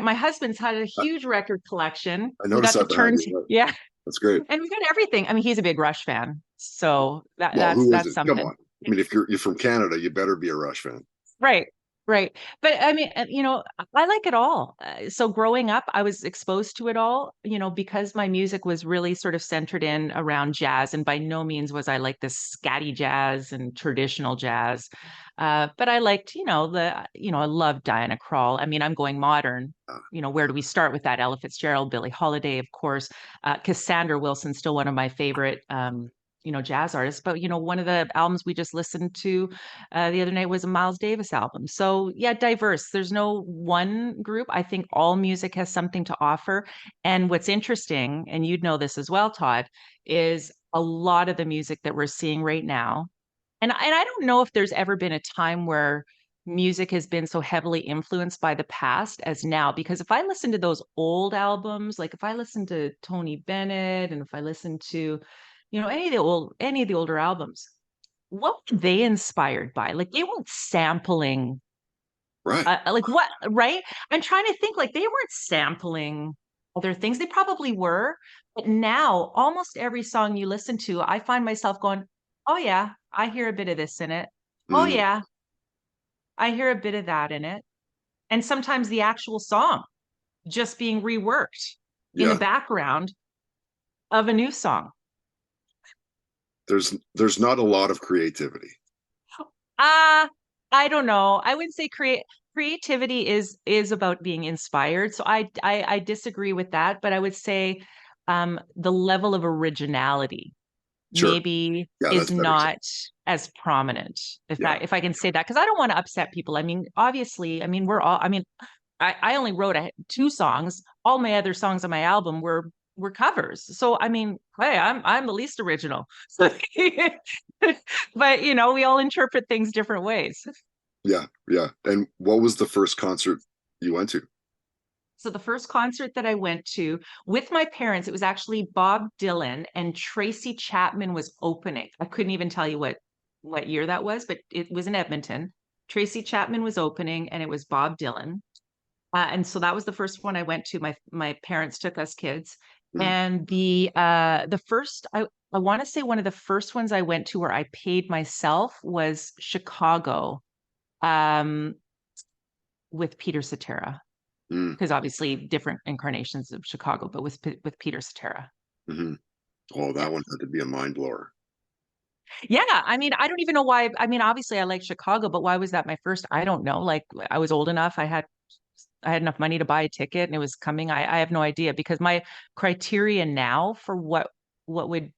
[SPEAKER 1] my husband's had a huge record collection.
[SPEAKER 2] I noticed that behind you.
[SPEAKER 1] Yeah.
[SPEAKER 2] That's great.
[SPEAKER 1] And we got everything. I mean, he's a big Rush fan. So that's
[SPEAKER 2] who
[SPEAKER 1] something.
[SPEAKER 2] Come on. I mean, if you're from Canada, you better be a Rush fan.
[SPEAKER 1] Right. Right. But I mean, I like it all. So growing up, I was exposed to it all, because my music was really sort of centered in around jazz. And by no means was I like this scatty jazz and traditional jazz. But I liked, I love Diana Krall. I mean, I'm going modern. Where do we start with that? Ella Fitzgerald, Billie Holiday, of course. Cassandra Wilson's still one of my favorite, jazz artists. But, one of the albums we just listened to the other night was a Miles Davis album. So yeah, diverse. There's no one group. I think all music has something to offer. And what's interesting, and you'd know this as well, Todd, is a lot of the music that we're seeing right now. And I don't know if there's ever been a time where music has been so heavily influenced by the past as now. Because if I listen to those old albums, like if I listen to Tony Bennett and if I listen to, any of the older albums, what were they inspired by? Like they weren't sampling,
[SPEAKER 2] Right.
[SPEAKER 1] like what, right? I'm trying to think like they weren't sampling other things. They probably were, but now almost every song you listen to, I find myself going, oh yeah, I hear a bit of this in it. Oh
[SPEAKER 2] Mm,
[SPEAKER 1] yeah, I hear a bit of that in it. And sometimes the actual song just being reworked in the
[SPEAKER 2] yeah.
[SPEAKER 1] background of a new song.
[SPEAKER 2] There's not a lot of creativity.
[SPEAKER 1] Uh, I don't know. I would say creativity is about being inspired. So I disagree with that, but I would say the level of originality
[SPEAKER 2] Sure.
[SPEAKER 1] maybe
[SPEAKER 2] Yeah,
[SPEAKER 1] is
[SPEAKER 2] that's better.
[SPEAKER 1] not as prominent,
[SPEAKER 2] Yeah.
[SPEAKER 1] if I can say that, because I don't want to upset people. I mean, obviously, I mean, we're all, I mean, I only wrote two songs. All my other songs on my album were covers. So I mean, hey, I'm the least original. But we all interpret things different ways.
[SPEAKER 2] Yeah. Yeah. And what was the first concert you went to?
[SPEAKER 1] So the first concert that I went to with my parents, it was actually Bob Dylan and Tracy Chapman was opening. I couldn't even tell you what year that was, but it was in Edmonton. Tracy Chapman was opening and it was Bob Dylan. And so that was the first one I went to. My parents took us kids.
[SPEAKER 2] Mm,
[SPEAKER 1] And the first I want to say one of the first ones I went to where I paid myself was Chicago, um, with Peter Cetera,
[SPEAKER 2] mm,
[SPEAKER 1] because obviously different incarnations of Chicago, but with Peter Cetera.
[SPEAKER 2] hmm. Oh,
[SPEAKER 1] Yeah.
[SPEAKER 2] that one had to be a mind blower.
[SPEAKER 1] Yeah, I mean, I don't even know why. I mean, obviously I like Chicago, but why was that my first? I don't know. Like I was old enough. I had enough money to buy a ticket and it was coming. I have no idea because my criteria now for what would,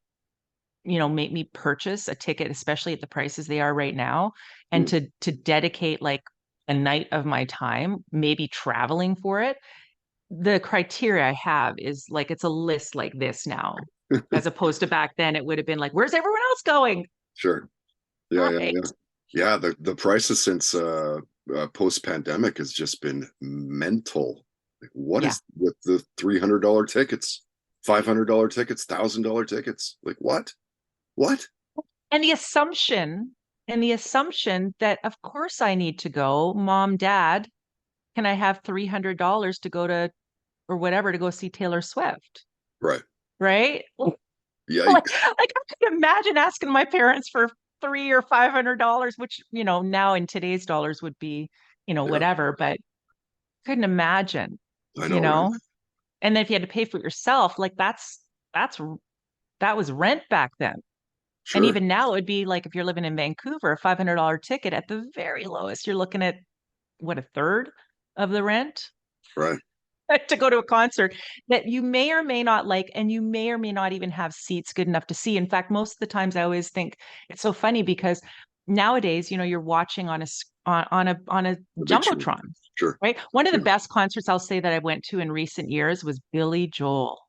[SPEAKER 1] make me purchase a ticket, especially at the prices they are right now, and
[SPEAKER 2] Mm.
[SPEAKER 1] to dedicate like a night of my time, maybe traveling for it. The criteria I have is like it's a list like this now, as opposed to back then it would have been like, where's everyone else going?
[SPEAKER 2] Sure. Yeah, yeah,
[SPEAKER 1] Right.
[SPEAKER 2] yeah. Yeah, the prices since post pandemic has just been mental. Like, what
[SPEAKER 1] Yeah.
[SPEAKER 2] is with the $300 tickets, $500 tickets, $1,000 tickets? Like what? What?
[SPEAKER 1] And the assumption that of course I need to go, mom, dad, can I have $300 to go to or whatever to go see Taylor Swift?
[SPEAKER 2] Right.
[SPEAKER 1] Right? Like
[SPEAKER 2] Yikes.
[SPEAKER 1] I could imagine asking my parents for $300 or $500, which, now in today's dollars would be,
[SPEAKER 2] Yeah,
[SPEAKER 1] whatever, but couldn't imagine,
[SPEAKER 2] I
[SPEAKER 1] you
[SPEAKER 2] know, right?
[SPEAKER 1] know? And then if you had to pay for it yourself, like that's that was rent back then. And
[SPEAKER 2] Sure.
[SPEAKER 1] even now it would be like if you're living in Vancouver, a $500 ticket at the very lowest, you're looking at what, a third of the rent
[SPEAKER 2] Right.
[SPEAKER 1] to go to a concert that you may or may not like, and you may or may not even have seats good enough to see. In fact, most of the times I always think it's so funny because nowadays, you're watching on a
[SPEAKER 2] The big screen.
[SPEAKER 1] jumbotron,
[SPEAKER 2] Sure.
[SPEAKER 1] right? One of the
[SPEAKER 2] Yeah.
[SPEAKER 1] best concerts I'll say that I went to in recent years was Billy Joel.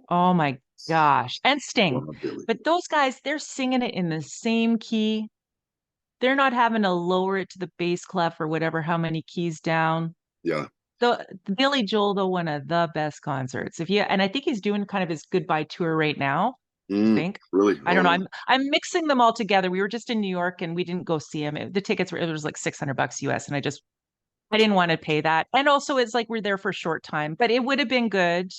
[SPEAKER 1] Oh my gosh, and Sting.
[SPEAKER 2] Wow, Billy.
[SPEAKER 1] But those guys, they're singing it in the same key. They're not having to lower it to the bass clef or whatever, how many keys down.
[SPEAKER 2] Yeah.
[SPEAKER 1] The Billy Joel, though, one of the best concerts. And I think he's doing kind of his goodbye tour right now. I
[SPEAKER 2] Mm,
[SPEAKER 1] think.
[SPEAKER 2] really?
[SPEAKER 1] I
[SPEAKER 2] Oh
[SPEAKER 1] don't know.
[SPEAKER 2] no.
[SPEAKER 1] I'm mixing them all together. We were just in New York and we didn't go see him. The tickets were, it was like $600 US, and I didn't want to pay that. And also, it's like we're there for a short time, but it would have been good.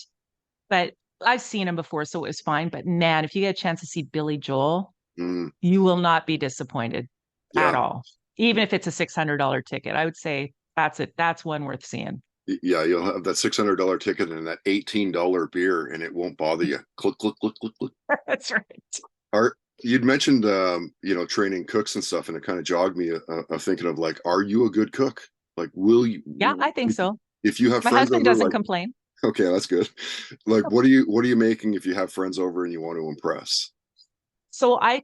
[SPEAKER 1] But I've seen him before, so it was fine. But man, if you get a chance to see Billy Joel,
[SPEAKER 2] Mm,
[SPEAKER 1] you will not be disappointed at
[SPEAKER 2] yeah.
[SPEAKER 1] all. Even if it's a $600 ticket, I would say That's it. That's one worth seeing.
[SPEAKER 2] Yeah, you'll have that $600 ticket and that $18 beer, and it won't bother you. Click, click, click, click, click.
[SPEAKER 1] That's right.
[SPEAKER 2] Art, you'd mentioned, training cooks and stuff, and it kind of jogged me of thinking of like, are you a good cook? Like, will you,
[SPEAKER 1] Yeah, I think so.
[SPEAKER 2] if you have
[SPEAKER 1] My
[SPEAKER 2] friends
[SPEAKER 1] husband
[SPEAKER 2] over,
[SPEAKER 1] doesn't
[SPEAKER 2] like,
[SPEAKER 1] complain.
[SPEAKER 2] okay, that's good. Like, what are you making if you have friends over and you want to impress?
[SPEAKER 1] So I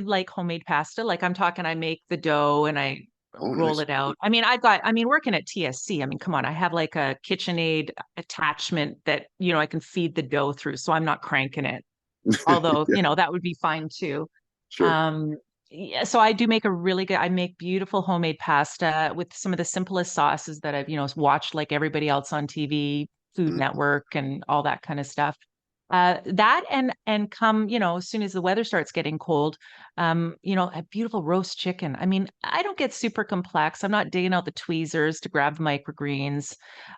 [SPEAKER 1] like homemade pasta. Like I'm talking, I make the dough and I
[SPEAKER 2] Oh,
[SPEAKER 1] roll
[SPEAKER 2] nice.
[SPEAKER 1] it out. I mean, working at TSC, I mean, come on, I have like a KitchenAid attachment that, I can feed the dough through. So I'm not cranking it. Although,
[SPEAKER 2] Yeah,
[SPEAKER 1] that would be fine too.
[SPEAKER 2] sure.
[SPEAKER 1] Um, yeah, so I do make I make beautiful homemade pasta with some of the simplest sauces that I've, watched like everybody else on TV, Food
[SPEAKER 2] Mm,
[SPEAKER 1] Network and all that kind of stuff. That and come, as soon as the weather starts getting cold, a beautiful roast chicken. I mean, I don't get super complex. I'm not digging out the tweezers to grab the microgreens.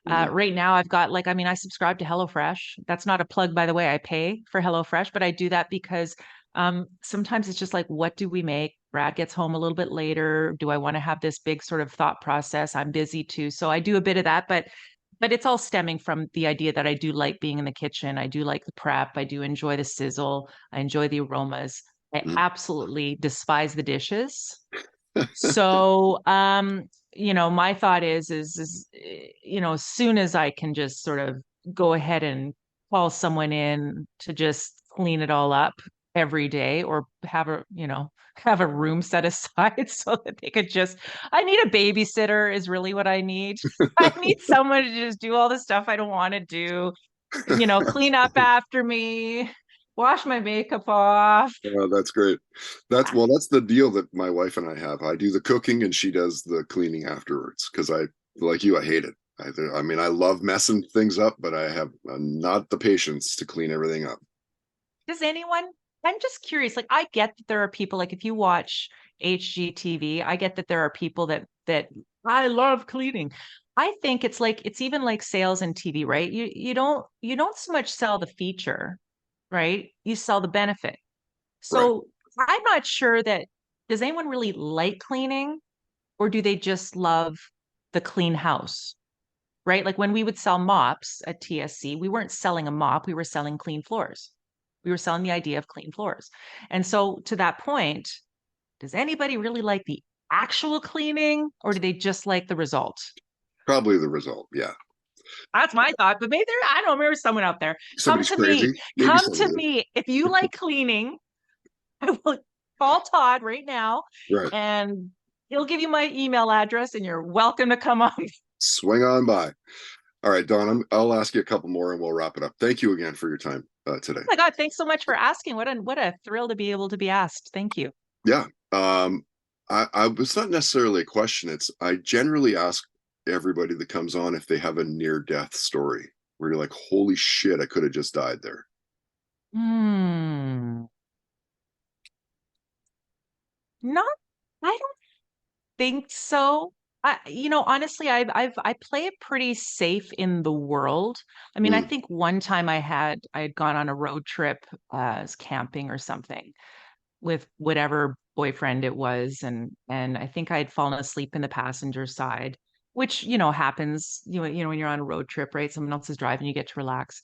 [SPEAKER 2] mm,
[SPEAKER 1] Right now I've got like, I mean, I subscribe to HelloFresh. That's not a plug, by the way. I pay for HelloFresh, but I do that because sometimes it's just like, what do we make? Brad gets home a little bit later. Do I want to have this big sort of thought process? I'm busy too. So I do a bit of that, but it's all stemming from the idea that I do like being in the kitchen. I do like the prep. I do enjoy the sizzle. I enjoy the aromas. I
[SPEAKER 2] mm.
[SPEAKER 1] absolutely despise the dishes. So, my thought is, as soon as I can just sort of go ahead and call someone in to just clean it all up every day or have a room set aside so that they could I need a babysitter is really what I need. I need someone to just do all the stuff I don't want to do, clean up after me, wash my makeup off.
[SPEAKER 2] That's great. That's the deal that my wife and I have. I do the cooking and she does the cleaning afterwards because like you, I hate it. I mean, I love messing things up, but I have not the patience to clean everything up.
[SPEAKER 1] Does anyone? I'm just curious. Like, I get that there are people, like if you watch HGTV, I get that there are people that I love cleaning. I think it's even like sales and TV, right? You don't so much sell the feature, right? You sell the benefit.
[SPEAKER 2] Right.
[SPEAKER 1] So I'm not sure that does anyone really like cleaning or do they just love the clean house? Right? Like when we would sell mops at TSC, we weren't selling a mop, we were selling clean floors. We were selling the idea of clean floors. And so to that point, does anybody really like the actual cleaning or do they just like the result?
[SPEAKER 2] Probably the result. Yeah.
[SPEAKER 1] That's my thought, but maybe I don't know, maybe someone out there. Come
[SPEAKER 2] Somebody's
[SPEAKER 1] to me.
[SPEAKER 2] crazy. Maybe
[SPEAKER 1] Come to
[SPEAKER 2] somebody is.
[SPEAKER 1] me. If you like cleaning, I will call Todd right now
[SPEAKER 2] Right.
[SPEAKER 1] and he'll give you my email address and you're welcome to come on.
[SPEAKER 2] Swing on by. All right, Don, I'll ask you a couple more and we'll wrap it up. Thank you again for your time today.
[SPEAKER 1] My God, thanks so much for asking. What a thrill to be able to be asked. Thank you.
[SPEAKER 2] Yeah. I was not necessarily a question. I generally ask everybody that comes on if they have a near death story where you're like, holy shit, I could have just died there.
[SPEAKER 1] Hmm. Not, I don't think so. Honestly, I play it pretty safe in the world. I mean, I
[SPEAKER 2] Mm,
[SPEAKER 1] think one time I had gone on a road trip, as camping or something with whatever boyfriend it was, and I think I had fallen asleep in the passenger side, which happens. When you're on a road trip, right? Someone else is driving, you get to relax.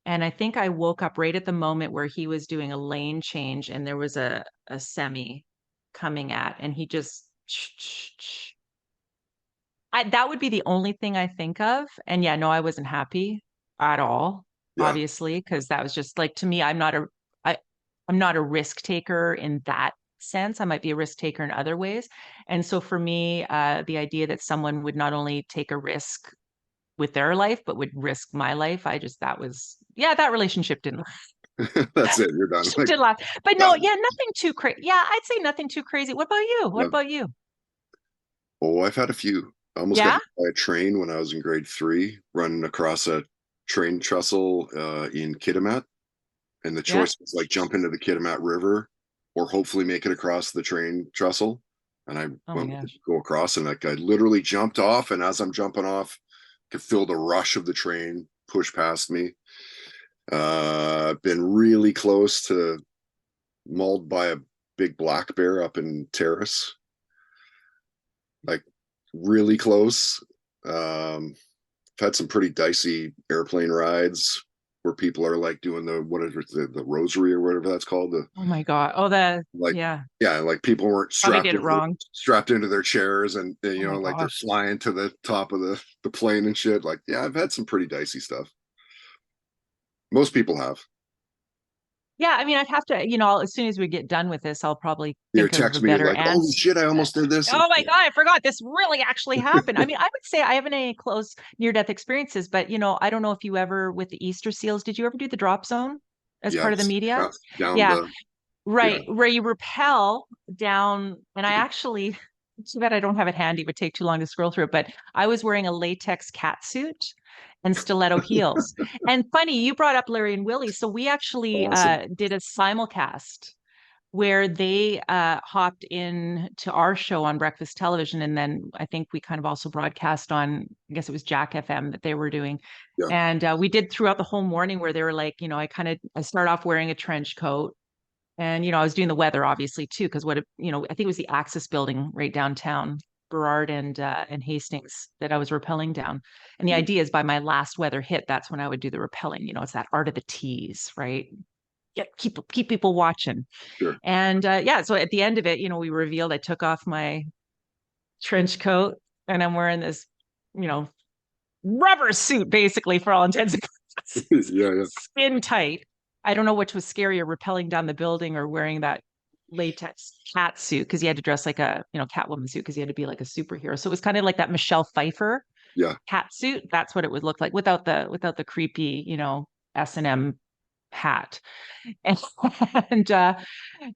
[SPEAKER 1] And I think I woke up right at the moment where he was doing a lane change, and there was a semi coming at, and he just that would be the only thing I think of. And yeah, no, I wasn't happy at all,
[SPEAKER 2] yeah.
[SPEAKER 1] obviously, because that was just like to me, I'm not a risk taker in that sense. I might be a risk taker in other ways. And so for me, the idea that someone would not only take a risk with their life, but would risk my life, that was, yeah, that relationship didn't
[SPEAKER 2] That's it. You're done. Like,
[SPEAKER 1] did last. But no,
[SPEAKER 2] done.
[SPEAKER 1] yeah, nothing too crazy. Yeah, I'd say nothing too crazy. What about you? What
[SPEAKER 2] Love.
[SPEAKER 1] about you?
[SPEAKER 2] Oh, I've had a few. I almost got
[SPEAKER 1] Yeah?
[SPEAKER 2] hit by a train when I was in grade 3, running across a train trestle in Kitimat. And the
[SPEAKER 1] Yeah.
[SPEAKER 2] choice was like jump into the Kitimat River or hopefully make it across the train trestle. And I
[SPEAKER 1] Oh my
[SPEAKER 2] went to
[SPEAKER 1] gosh.
[SPEAKER 2] go across, and like I literally jumped off. And as I'm jumping off, could feel the rush of the train push past me. Been really close to mauled by a big black bear up in Terrace. Like really close. Um, I've had some pretty dicey airplane rides where people are like doing the what is it, the rosary or whatever that's called. The
[SPEAKER 1] Oh my God. Oh,
[SPEAKER 2] like
[SPEAKER 1] yeah,
[SPEAKER 2] yeah, like people weren't
[SPEAKER 1] probably did it wrong.
[SPEAKER 2] strapped into their chairs and
[SPEAKER 1] Oh my
[SPEAKER 2] like they're
[SPEAKER 1] gosh.
[SPEAKER 2] flying to the top of the plane and shit. Like, yeah, I've had some pretty dicey stuff. Most people have.
[SPEAKER 1] Yeah, I mean, I'd have to, as soon as we get done with this, I'll probably
[SPEAKER 2] You
[SPEAKER 1] think of
[SPEAKER 2] text
[SPEAKER 1] a
[SPEAKER 2] me
[SPEAKER 1] better
[SPEAKER 2] like, holy
[SPEAKER 1] answer.
[SPEAKER 2] shit, I almost did this. And
[SPEAKER 1] Oh my God, I forgot this really actually happened. I mean, I would say I haven't any close near-death experiences, but I don't know if you ever with the Easter seals, did you ever do the drop zone as part of the
[SPEAKER 2] yes,
[SPEAKER 1] media?
[SPEAKER 2] down
[SPEAKER 1] Yeah,
[SPEAKER 2] the yeah.
[SPEAKER 1] right. Where you rappel down, and I actually, too bad I don't have it handy, it would take too long to scroll through it, but I was wearing a latex cat suit and stiletto heels. And funny, you brought up Larry and Willie. So we actually
[SPEAKER 2] Awesome.
[SPEAKER 1] did a simulcast where they hopped in to our show on breakfast television. And then I think we kind of also broadcast on, I guess it was Jack FM that they were doing.
[SPEAKER 2] Yeah.
[SPEAKER 1] And we did throughout the whole morning where they were like, I start off wearing a trench coat. And, I was doing the weather obviously too, because I think it was the Axis building right downtown, Burrard and Hastings that I was rappelling down. And the
[SPEAKER 2] Mhm.
[SPEAKER 1] idea is by my last weather hit, that's when I would do the rappelling. It's that art of the tease, right? Yeah, keep people watching.
[SPEAKER 2] Sure.
[SPEAKER 1] And yeah, so at the end of it, we revealed I took off my trench coat and I'm wearing this, you know, rubber suit basically for all intents and purposes,
[SPEAKER 2] Yeah, yeah.
[SPEAKER 1] skin tight. I don't know which was scarier, rappelling down the building or wearing that latex cat suit because he had to dress like a, Catwoman suit because he had to be like a superhero. So it was kind of like that Michelle Pfeiffer
[SPEAKER 2] Yeah.
[SPEAKER 1] cat suit. That's what it would look like without the creepy, S&M hat. And and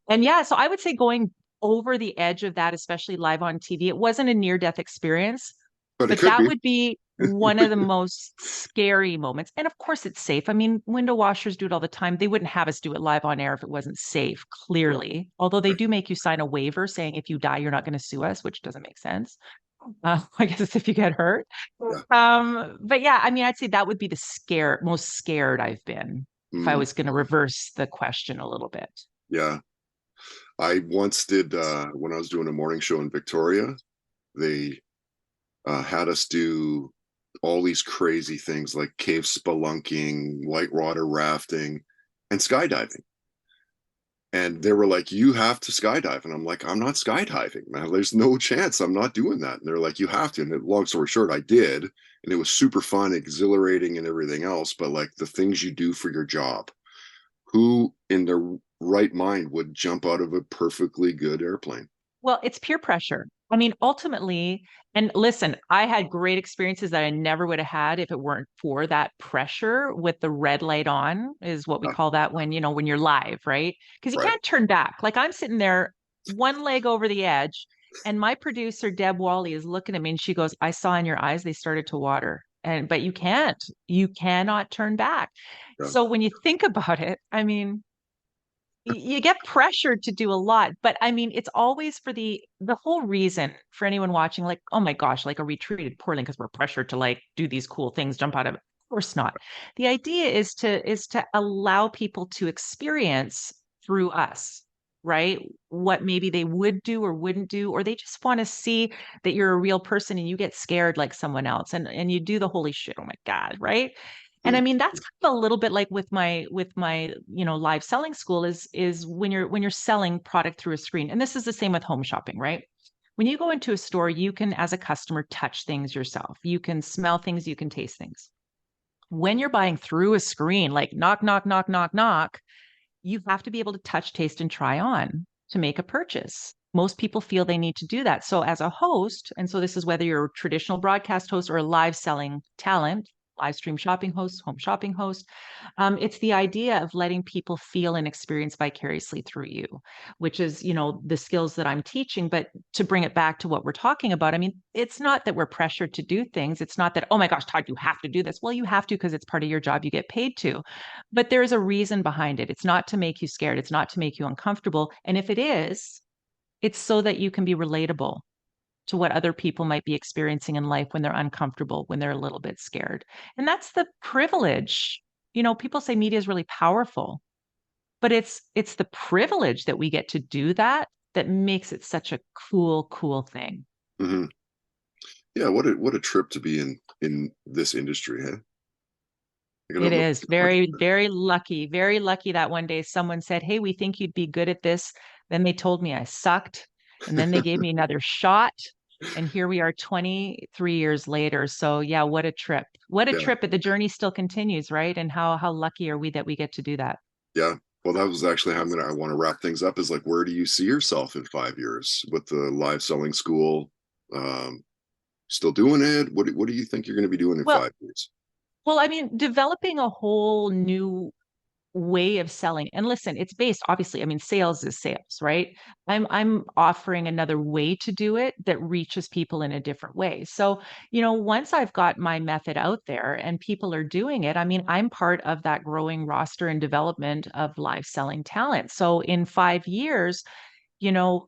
[SPEAKER 1] and yeah, so I would say going over the edge of that, especially live on TV, it wasn't a near death experience,
[SPEAKER 2] But it
[SPEAKER 1] but
[SPEAKER 2] could
[SPEAKER 1] that
[SPEAKER 2] be.
[SPEAKER 1] would be one of the most scary moments. And of course, it's safe. I mean, window washers do it all the time. They wouldn't have us do it live on air if it wasn't safe, clearly. Although they do make you sign a waiver saying if you die, you're not going to sue us, which doesn't make sense. I guess it's if you get hurt.
[SPEAKER 2] Yeah.
[SPEAKER 1] But yeah, I mean, I'd say that would be the most scared I've been if I
[SPEAKER 2] Mm,
[SPEAKER 1] was going to reverse the question a little bit.
[SPEAKER 2] yeah. I once did when I was doing a morning show in Victoria, they had us do all these crazy things like cave spelunking, whitewater rafting, and skydiving. And they were like, you have to skydive. And I'm like, I'm not skydiving, man. There's no chance I'm not doing that. And they're like, you have to. And long story short, I did. And it was super fun, exhilarating, and everything else. But like the things you do for your job, who in their right mind would jump out of a perfectly good airplane?
[SPEAKER 1] Well, it's peer pressure. I mean, ultimately, and listen, I had great experiences that I never would have had if it weren't for that pressure with the red light on, is what we
[SPEAKER 2] Yeah,
[SPEAKER 1] call that when you're live, right? Because you
[SPEAKER 2] right.
[SPEAKER 1] can't turn back. Like I'm sitting there, one leg over the edge, and my producer, Deb Wally, is looking at me and she goes, I saw in your eyes they started to water. But you cannot turn back.
[SPEAKER 2] Yeah.
[SPEAKER 1] So when you think about it, I mean, you get pressured to do a lot, but I mean it's always for the whole reason for anyone watching, like, oh my gosh, like, are we treated poorly because we're pressured to like do these cool things, jump out of it? Of course not. The idea is to allow people to experience through us, right, what maybe they would do or wouldn't do, or they just want to see that you're a real person and you get scared like someone else and you do the holy shit, oh my god, right? And I
[SPEAKER 2] Mm,
[SPEAKER 1] mean, that's kind of a little bit like with my live selling school is when you're selling product through a screen. And this is the same with home shopping, right? When you go into a store, you can, as a customer, touch things yourself. You can smell things, you can taste things. When you're buying through a screen, like knock, knock, knock, knock, knock, you have to be able to touch, taste, and try on to make a purchase. Most people feel they need to do that. So, as a host, and so this is whether you're a traditional broadcast host or a live selling talent, live stream shopping host, home shopping host, it's the idea of letting people feel and experience vicariously through you, which is, the skills that I'm teaching. But to bring it back to what we're talking about, I mean, it's not that we're pressured to do things. It's not that, oh my gosh, Todd, you have to do this. Well, you have to because it's part of your job. You get paid to. But there is a reason behind it. It's not to make you scared. It's not to make you uncomfortable. And if it is, it's so that you can be relatable to what other people might be experiencing in life when they're uncomfortable, when they're a little bit scared. And that's the privilege. People say media is really powerful, but it's the privilege that we get to do that that makes it such a cool, cool thing.
[SPEAKER 2] mhm. Yeah, what a trip to be in this industry, hey? You're
[SPEAKER 1] It
[SPEAKER 2] gonna look
[SPEAKER 1] is
[SPEAKER 2] so much
[SPEAKER 1] very,
[SPEAKER 2] better.
[SPEAKER 1] very lucky that one day someone said, "Hey, we think you'd be good at this." Then they told me I sucked, and then they gave me another shot. And here we are 23 years later. So yeah, what a trip. What a
[SPEAKER 2] Yeah,
[SPEAKER 1] trip, but the journey still continues, right? And how lucky are we that we get to do that?
[SPEAKER 2] yeah. Well, that was actually how I want to wrap things up. Is like, where do you see yourself in 5 years with the live selling school? Um, Still doing it? What do you think you're going to be doing in
[SPEAKER 1] Well,
[SPEAKER 2] 5 years?
[SPEAKER 1] well, I mean, developing a whole new way of selling. And listen, it's based obviously, I mean, sales is sales, right? I'm offering another way to do it that reaches people in a different way. So, once I've got my method out there and people are doing it, I mean, I'm part of that growing roster and development of live selling talent. So in 5 years, you know,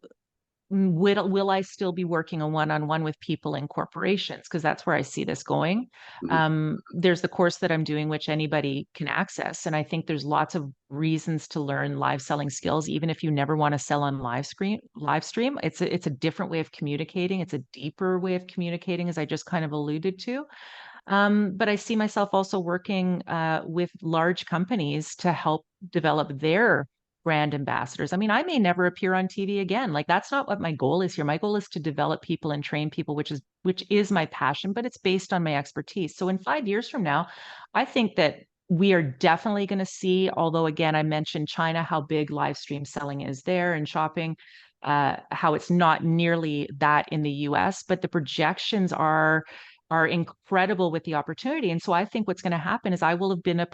[SPEAKER 1] will I still be working a one-on-one with people in corporations? Because that's where I see this going.
[SPEAKER 2] Mhm.
[SPEAKER 1] There's the course that I'm doing, which anybody can access, and I think there's lots of reasons to learn live selling skills, even if you never want to sell on live stream. It's a different way of communicating. It's a deeper way of communicating, as I just kind of alluded to. But I see myself also working with large companies to help develop their brand ambassadors. I mean, I may never appear on TV again. Like that's not what my goal is here. My goal is to develop people and train people, which is my passion, but it's based on my expertise. So in 5 years from now, I think that we are definitely going to see, although again, I mentioned China, how big live stream selling is there and shopping, how it's not nearly that in the US, but the projections are incredible with the opportunity. And so I think what's going to happen is I will have been a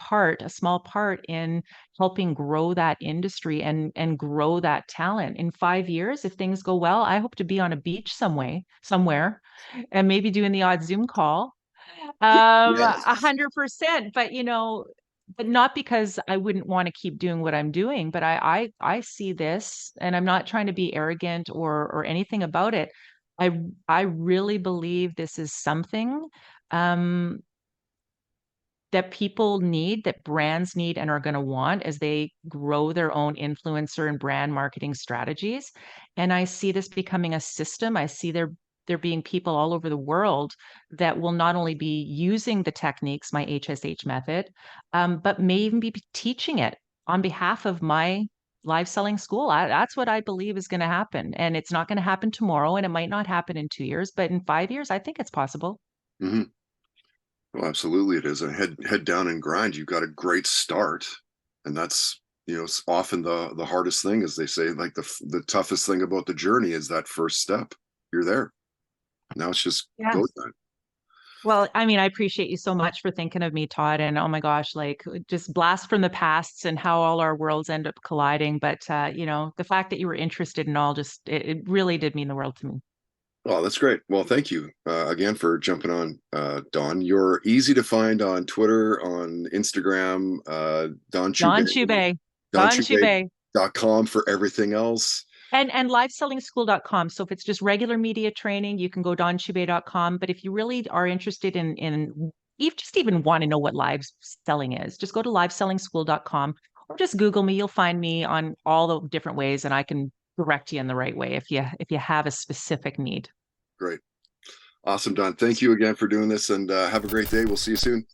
[SPEAKER 1] small part in helping grow that industry and grow that talent. In 5 years, if things go well, I hope to be on a beach somewhere, and maybe doing the odd Zoom call. A
[SPEAKER 2] Yes.
[SPEAKER 1] 100%. But not because I wouldn't want to keep doing what I'm doing, but I see this, and I'm not trying to be arrogant or anything about it. I really believe this is something um, that people need, that brands need, and are going to want as they grow their own influencer and brand marketing strategies. And I see this becoming a system. I see there being people all over the world that will not only be using the techniques, my HSH method, but may even be teaching it on behalf of my live selling school. That's what I believe is going to happen. And it's not going to happen tomorrow, and it might not happen in 2 years, but in 5 years, I think it's possible.
[SPEAKER 2] Hmm. Well, absolutely, it is. And head down and grind. You've got a great start, and that's it's often the hardest thing, as they say. Like the toughest thing about the journey is that first step. You're there. Now it's just
[SPEAKER 1] Yeah.
[SPEAKER 2] go time.
[SPEAKER 1] Well, I mean, I appreciate you so much for thinking of me, Todd. And oh my gosh, like just blast from the pasts and how all our worlds end up colliding. But the fact that you were interested in all just it really did mean the world to me.
[SPEAKER 2] Oh, that's great. Well, thank you again for jumping on, Dawn. You're easy to find on Twitter, on Instagram, Dawn
[SPEAKER 1] Dawn
[SPEAKER 2] Chubai,
[SPEAKER 1] Chubay, Dawn Chubay.
[SPEAKER 2] DawnChubay.com for everything else.
[SPEAKER 1] And livesellingschool.com. So if it's just regular media training, you can go donchube.com. But if you really are interested in you just even want to know what live selling is, just go to livesellingschool.com or just Google me. You'll find me on all the different ways, and I can direct you in the right way if you have a specific need.
[SPEAKER 2] Great. Awesome, Don. Thank you again for doing this, and have a great day. We'll see you soon.